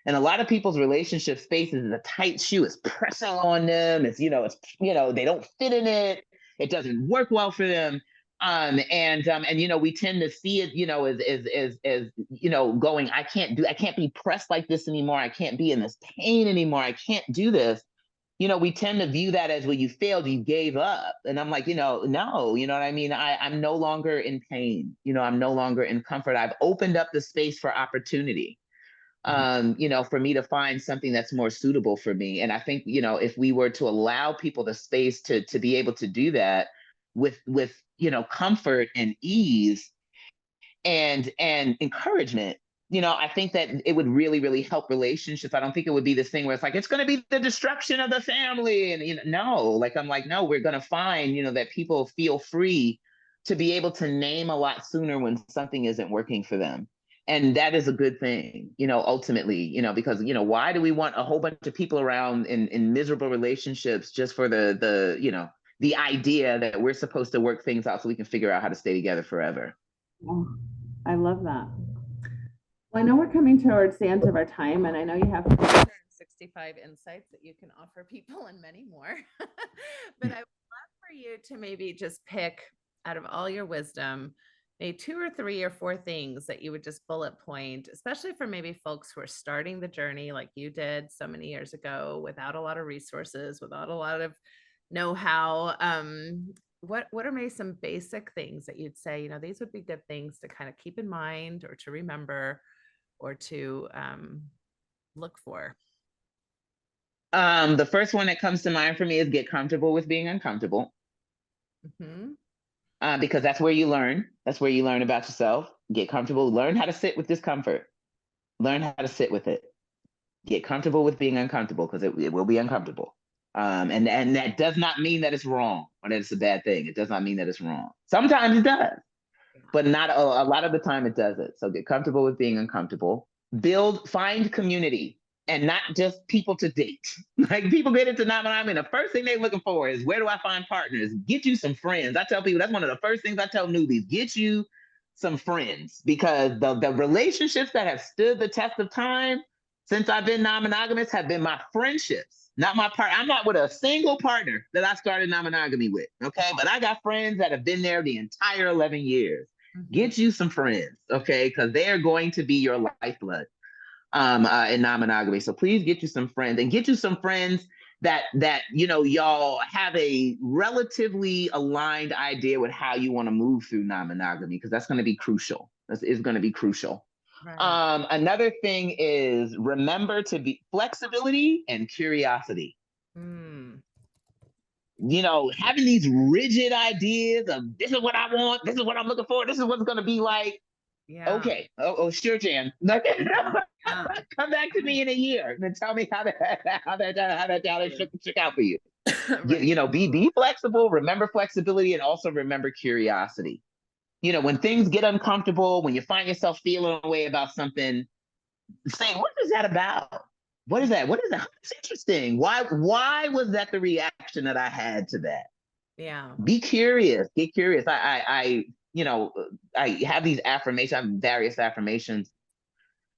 And a lot of people's relationship spaces is a tight shoe. It's pressing on them. It's, they don't fit in it. It doesn't work well for them. And you know, we tend to see it, you know, as you know, going, I can't be pressed like this anymore. I can't be in this pain anymore. I can't do this. You know, we tend to view that as, well, you failed, you gave up. And I'm like, you know, no, you know what I mean? I'm no longer in pain. You know, I'm no longer in comfort. I've opened up the space for opportunity, you know, for me to find something that's more suitable for me. And I think, you know, if we were to allow people the space to be able to do that with, you know, comfort and ease and encouragement, you know, I think that it would really, really help relationships. I don't think it would be this thing where it's like, it's going to be the destruction of the family. And, you know, no, like, I'm like, no, we're going to find, you know, that people feel free to be able to name a lot sooner when something isn't working for them. And that is a good thing, you know, ultimately, you know, because, you know, why do we want a whole bunch of people around in miserable relationships just for the, you know, the idea that we're supposed to work things out so we can figure out how to stay together forever. Oh, I love that. Well, I know we're coming towards the end of our time, and I know you have 65 insights that you can offer people and many more. But I would love for you to maybe just pick out of all your wisdom, maybe 2 or 3 or 4 things that you would just bullet point, especially for maybe folks who are starting the journey like you did so many years ago, without a lot of resources, without a lot of know-how. What are maybe some basic things that you'd say, you know, these would be good things to kind of keep in mind or to remember or to look for? The first one that comes to mind for me is get comfortable with being uncomfortable. Because that's where you learn. That's where you learn about yourself. Get comfortable. Learn how to sit with discomfort. Learn how to sit with it. Get comfortable with being uncomfortable, because it will be uncomfortable. And that does not mean that it's wrong or that it's a bad thing. It does not mean that it's wrong. Sometimes it does, but not a lot of the time it doesn't. So get comfortable with being uncomfortable. Find community, and not just people to date. Like, people get into non-monogamy, the first thing they're looking for is, where do I find partners? Get you some friends. I tell people that's one of the first things I tell newbies: get you some friends, because the relationships that have stood the test of time since I've been non-monogamous have been my friendships, not my partner. I'm not with a single partner that I started non-monogamy with, okay? But I got friends that have been there the entire 11 years. Get you some friends, okay? Because they are going to be your lifeblood in non-monogamy. So please get you some friends, and get you some friends that you know, y'all have a relatively aligned idea with how you want to move through non-monogamy, because that's going to be crucial. It's going to be crucial. Right. Another thing is, remember to be flexibility and curiosity. You know, having these rigid ideas of, this is what I want, this is what I'm looking for, this is what's going to be like. Yeah. Okay. Oh, sure, Jan. Come back to me in a year and tell me how that shook out for you. Right. You know, be flexible. Remember flexibility, and also remember curiosity. You know, when things get uncomfortable, when you find yourself feeling a way about something, say, what is that about? What is that? What is that? It's interesting. Why was that the reaction that I had to that? Yeah. Be curious. Get curious. I you know, I have these affirmations, I have various affirmations,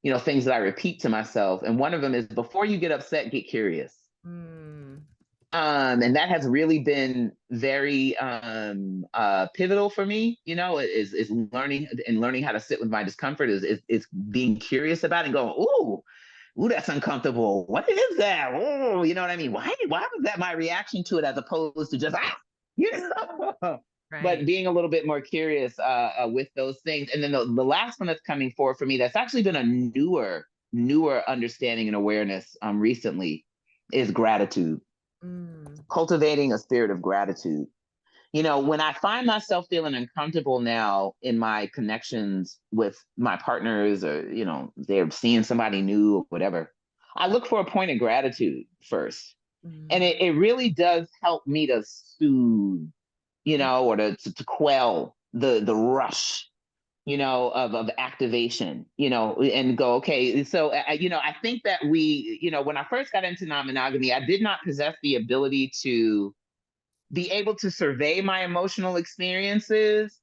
you know, things that I repeat to myself. And one of them is, before you get upset, get curious. And that has really been very pivotal for me, you know, is learning how to sit with my discomfort, is being curious about it and going, ooh, that's uncomfortable. What is that? Oh, you know what I mean? Why was that my reaction to it, as opposed to just, you know? Right. But being a little bit more curious with those things. And then the last one that's coming forward for me, that's actually been a newer understanding and awareness recently, is gratitude. Cultivating a spirit of gratitude. You know, when I find myself feeling uncomfortable now in my connections with my partners, or, you know, they're seeing somebody new or whatever, I look for a point of gratitude first. And it really does help me to soothe, you know, or to quell the rush, you know, of activation, you know, and go, okay. So, you know, I think that we, you know, when I first got into non-monogamy, I did not possess the ability to be able to survey my emotional experiences,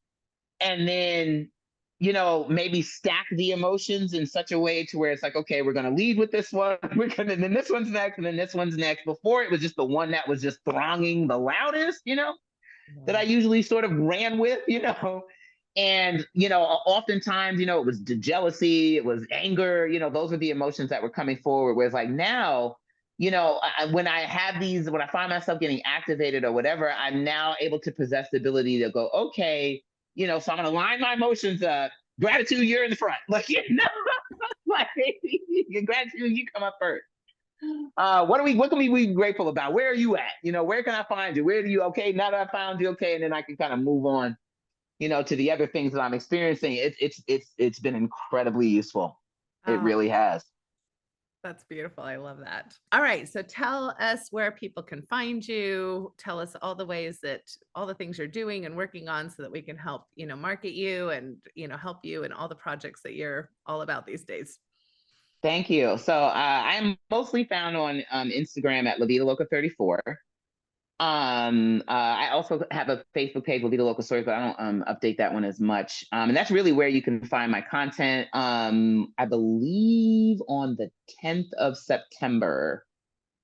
and then, you know, maybe stack the emotions in such a way to where it's like, okay, we're going to lead with this one, and then this one's next, and then this one's next. Before, it was just the one that was just thronging the loudest, you know? that I usually sort of ran with, and, oftentimes, it was the jealousy, it was anger, those are the emotions that were coming forward. Whereas like now, when I find myself getting activated or whatever, I'm now able to possess the ability to go, okay, so I'm going to line my emotions up. Gratitude, you're in the front. Like, like gratitude, you come up first. What can we be grateful about? Where are you at? Where can I find you? Where do you, okay, now that I found you, okay, and then I can kind of move on, to the other things that I'm experiencing. It's been incredibly useful. It really has. That's beautiful. I love that. All right. So tell us where people can find you. Tell us all the things you're doing and working on so that we can help, market you and, help you in all the projects that you're all about these days. Thank you. So I'm mostly found on Instagram at Lavitaloca 34. I also have a Facebook page, Lavitaloca Stories, but I don't update that one as much. And that's really where you can find my content. I believe on the 10th of September,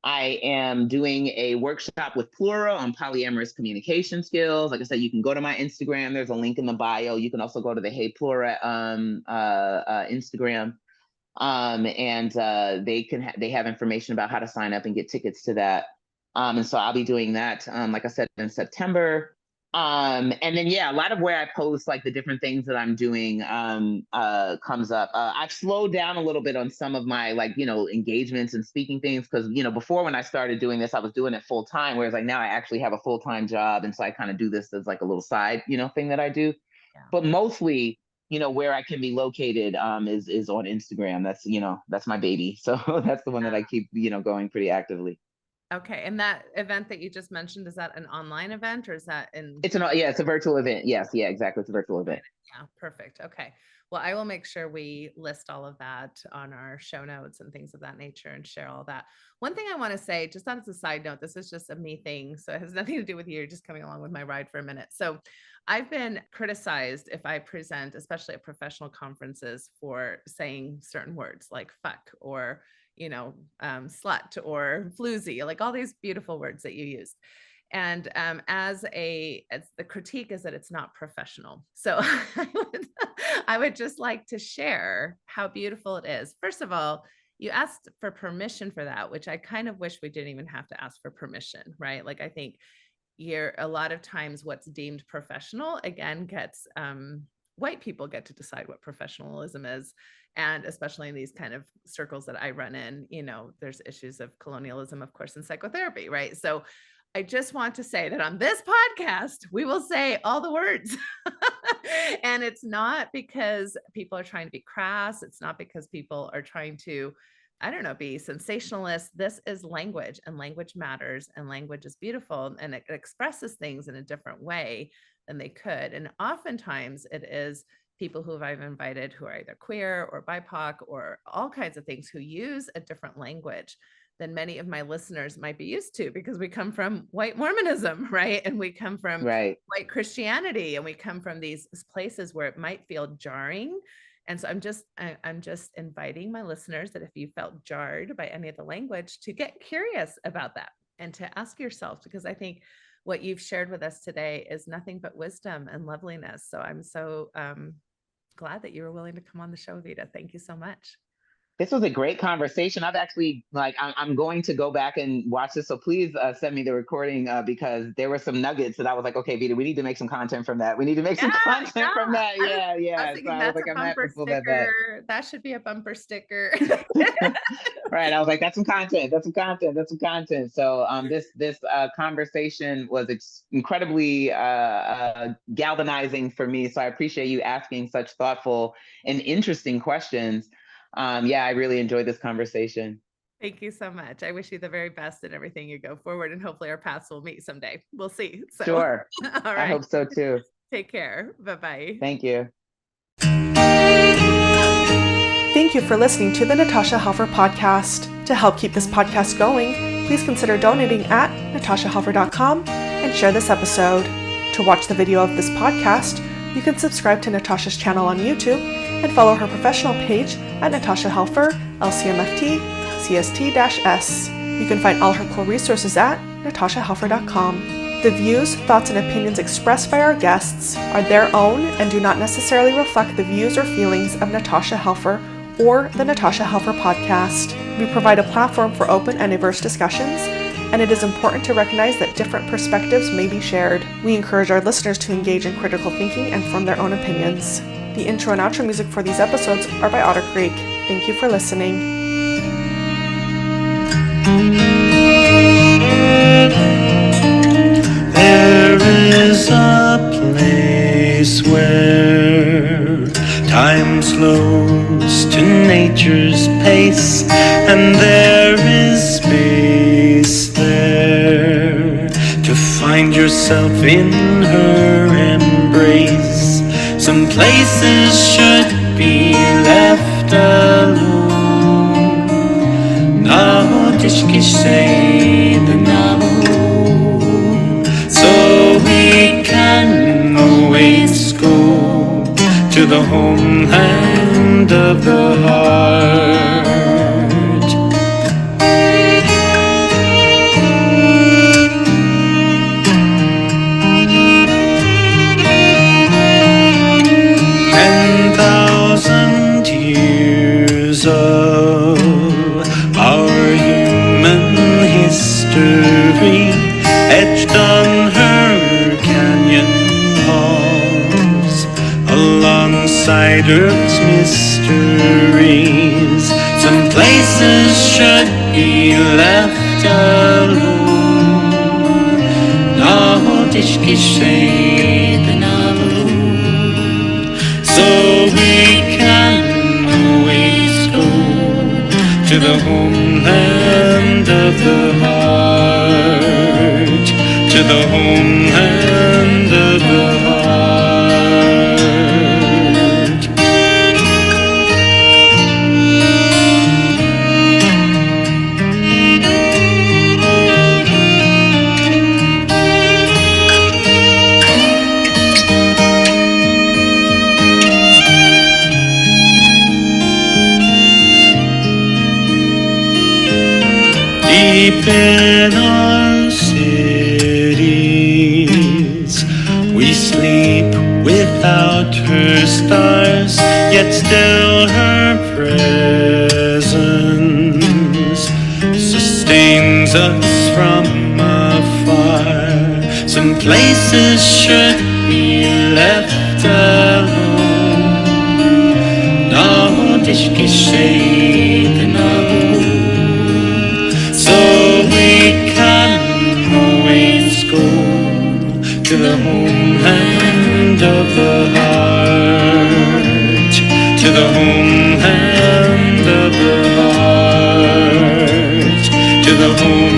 I am doing a workshop with Plura on polyamorous communication skills. Like I said, you can go to my Instagram. There's a link in the bio. You can also go to the Hey Plura Instagram. And they have information about how to sign up and get tickets to that. And so I'll be doing that, like I said, in September. And then, a lot of where I post like the different things that I'm doing comes up. I've slowed down a little bit on some of my engagements and speaking things because, before when I started doing this, I was doing it full time, whereas like now I actually have a full-time job. And so I kind of do this as like a little side, thing that I do. Yeah. But mostly, where I can be located is on Instagram. That's my baby. So that's the one that I keep, going pretty actively. Okay. And that event that you just mentioned, is that an online event or is that it's a virtual event. Yes. Yeah, exactly. It's a virtual event. Yeah. Perfect. Okay. Well, I will make sure we list all of that on our show notes and things of that nature and share all that. One thing I want to say, just as a side note, this is just a me thing. So it has nothing to do with you. You're just coming along with my ride for a minute. So I've been criticized if I present, especially at professional conferences, for saying certain words like fuck or, slut or floozy, like all these beautiful words that you use. And as the critique is that it's not professional. So I would just like to share how beautiful it is. First of all, you asked for permission for that, which I kind of wish we didn't even have to ask for permission, right? Like I think a lot of times what's deemed professional, again, gets white people get to decide what professionalism is. And especially in these kind of circles that I run in, there's issues of colonialism, of course, in psychotherapy, right? So I just want to say that on this podcast, we will say all the words. And it's not because people are trying to be crass. It's not because people are trying to, be sensationalist. This is language, and language matters, and language is beautiful, and it expresses things in a different way than they could. And oftentimes it is people who I've invited who are either queer or BIPOC or all kinds of things who use a different language than many of my listeners might be used to, because we come from white Mormonism, right? And we come from white Christianity, and we come from these places where it might feel jarring. And so I'm just inviting my listeners that if you felt jarred by any of the language, to get curious about that and to ask yourself, because I think what you've shared with us today is nothing but wisdom and loveliness. So I'm so glad that you were willing to come on the show, Evita. Thank you so much. This was a great conversation. I've actually, I'm going to go back and watch this. So please send me the recording because there were some nuggets that I was like, okay, Vita, we need to make some content from that. We need to make some content from that. Yeah. So I was like, I'm happy to that. That should be a bumper sticker. Right. I was like, that's some content. So this conversation was incredibly galvanizing for me. So I appreciate you asking such thoughtful and interesting questions. I really enjoyed this conversation. Thank you so much. I wish you the very best in everything you go forward, and hopefully our paths will meet someday. We'll see. So, sure. All right. I hope so too. Take care. Bye-bye. Thank you. Thank you for listening to the Natasha Helfer Podcast. To help keep this podcast going, please consider donating at natashahelfer.com and share this episode. To watch the video of this podcast, you can subscribe to Natasha's channel on YouTube and follow her professional page at Natasha Helfer, LCMFT, CST-S. You can find all her cool resources at natashahelfer.com. The views, thoughts, and opinions expressed by our guests are their own and do not necessarily reflect the views or feelings of Natasha Helfer or the Natasha Helfer Podcast. We provide a platform for open and diverse discussions, and it is important to recognize that different perspectives may be shared. We encourage our listeners to engage in critical thinking and form their own opinions. The intro and outro music for these episodes are by Otter Creek. Thank you for listening. There is a place where time slows to nature's pace, and there is space there to find yourself in her embrace. Some places should be left alone. Na tishki say the Navajo, so we can always go to the homeland of the heart. 10,000 years of our human history etched on her canyon walls, alongside Earth's mysteries. Some places should be left alone. Nahotishki say the Navajo, so we can always go to the homeland of the heart, to the homeland of the heart. Deep in our cities, we sleep without her stars, yet still her presence sustains us from afar. Some places should be left alone. No tishki say the Navajo, so we can always go to the homeland of the heart, to the homeland of the heart, to the homeland.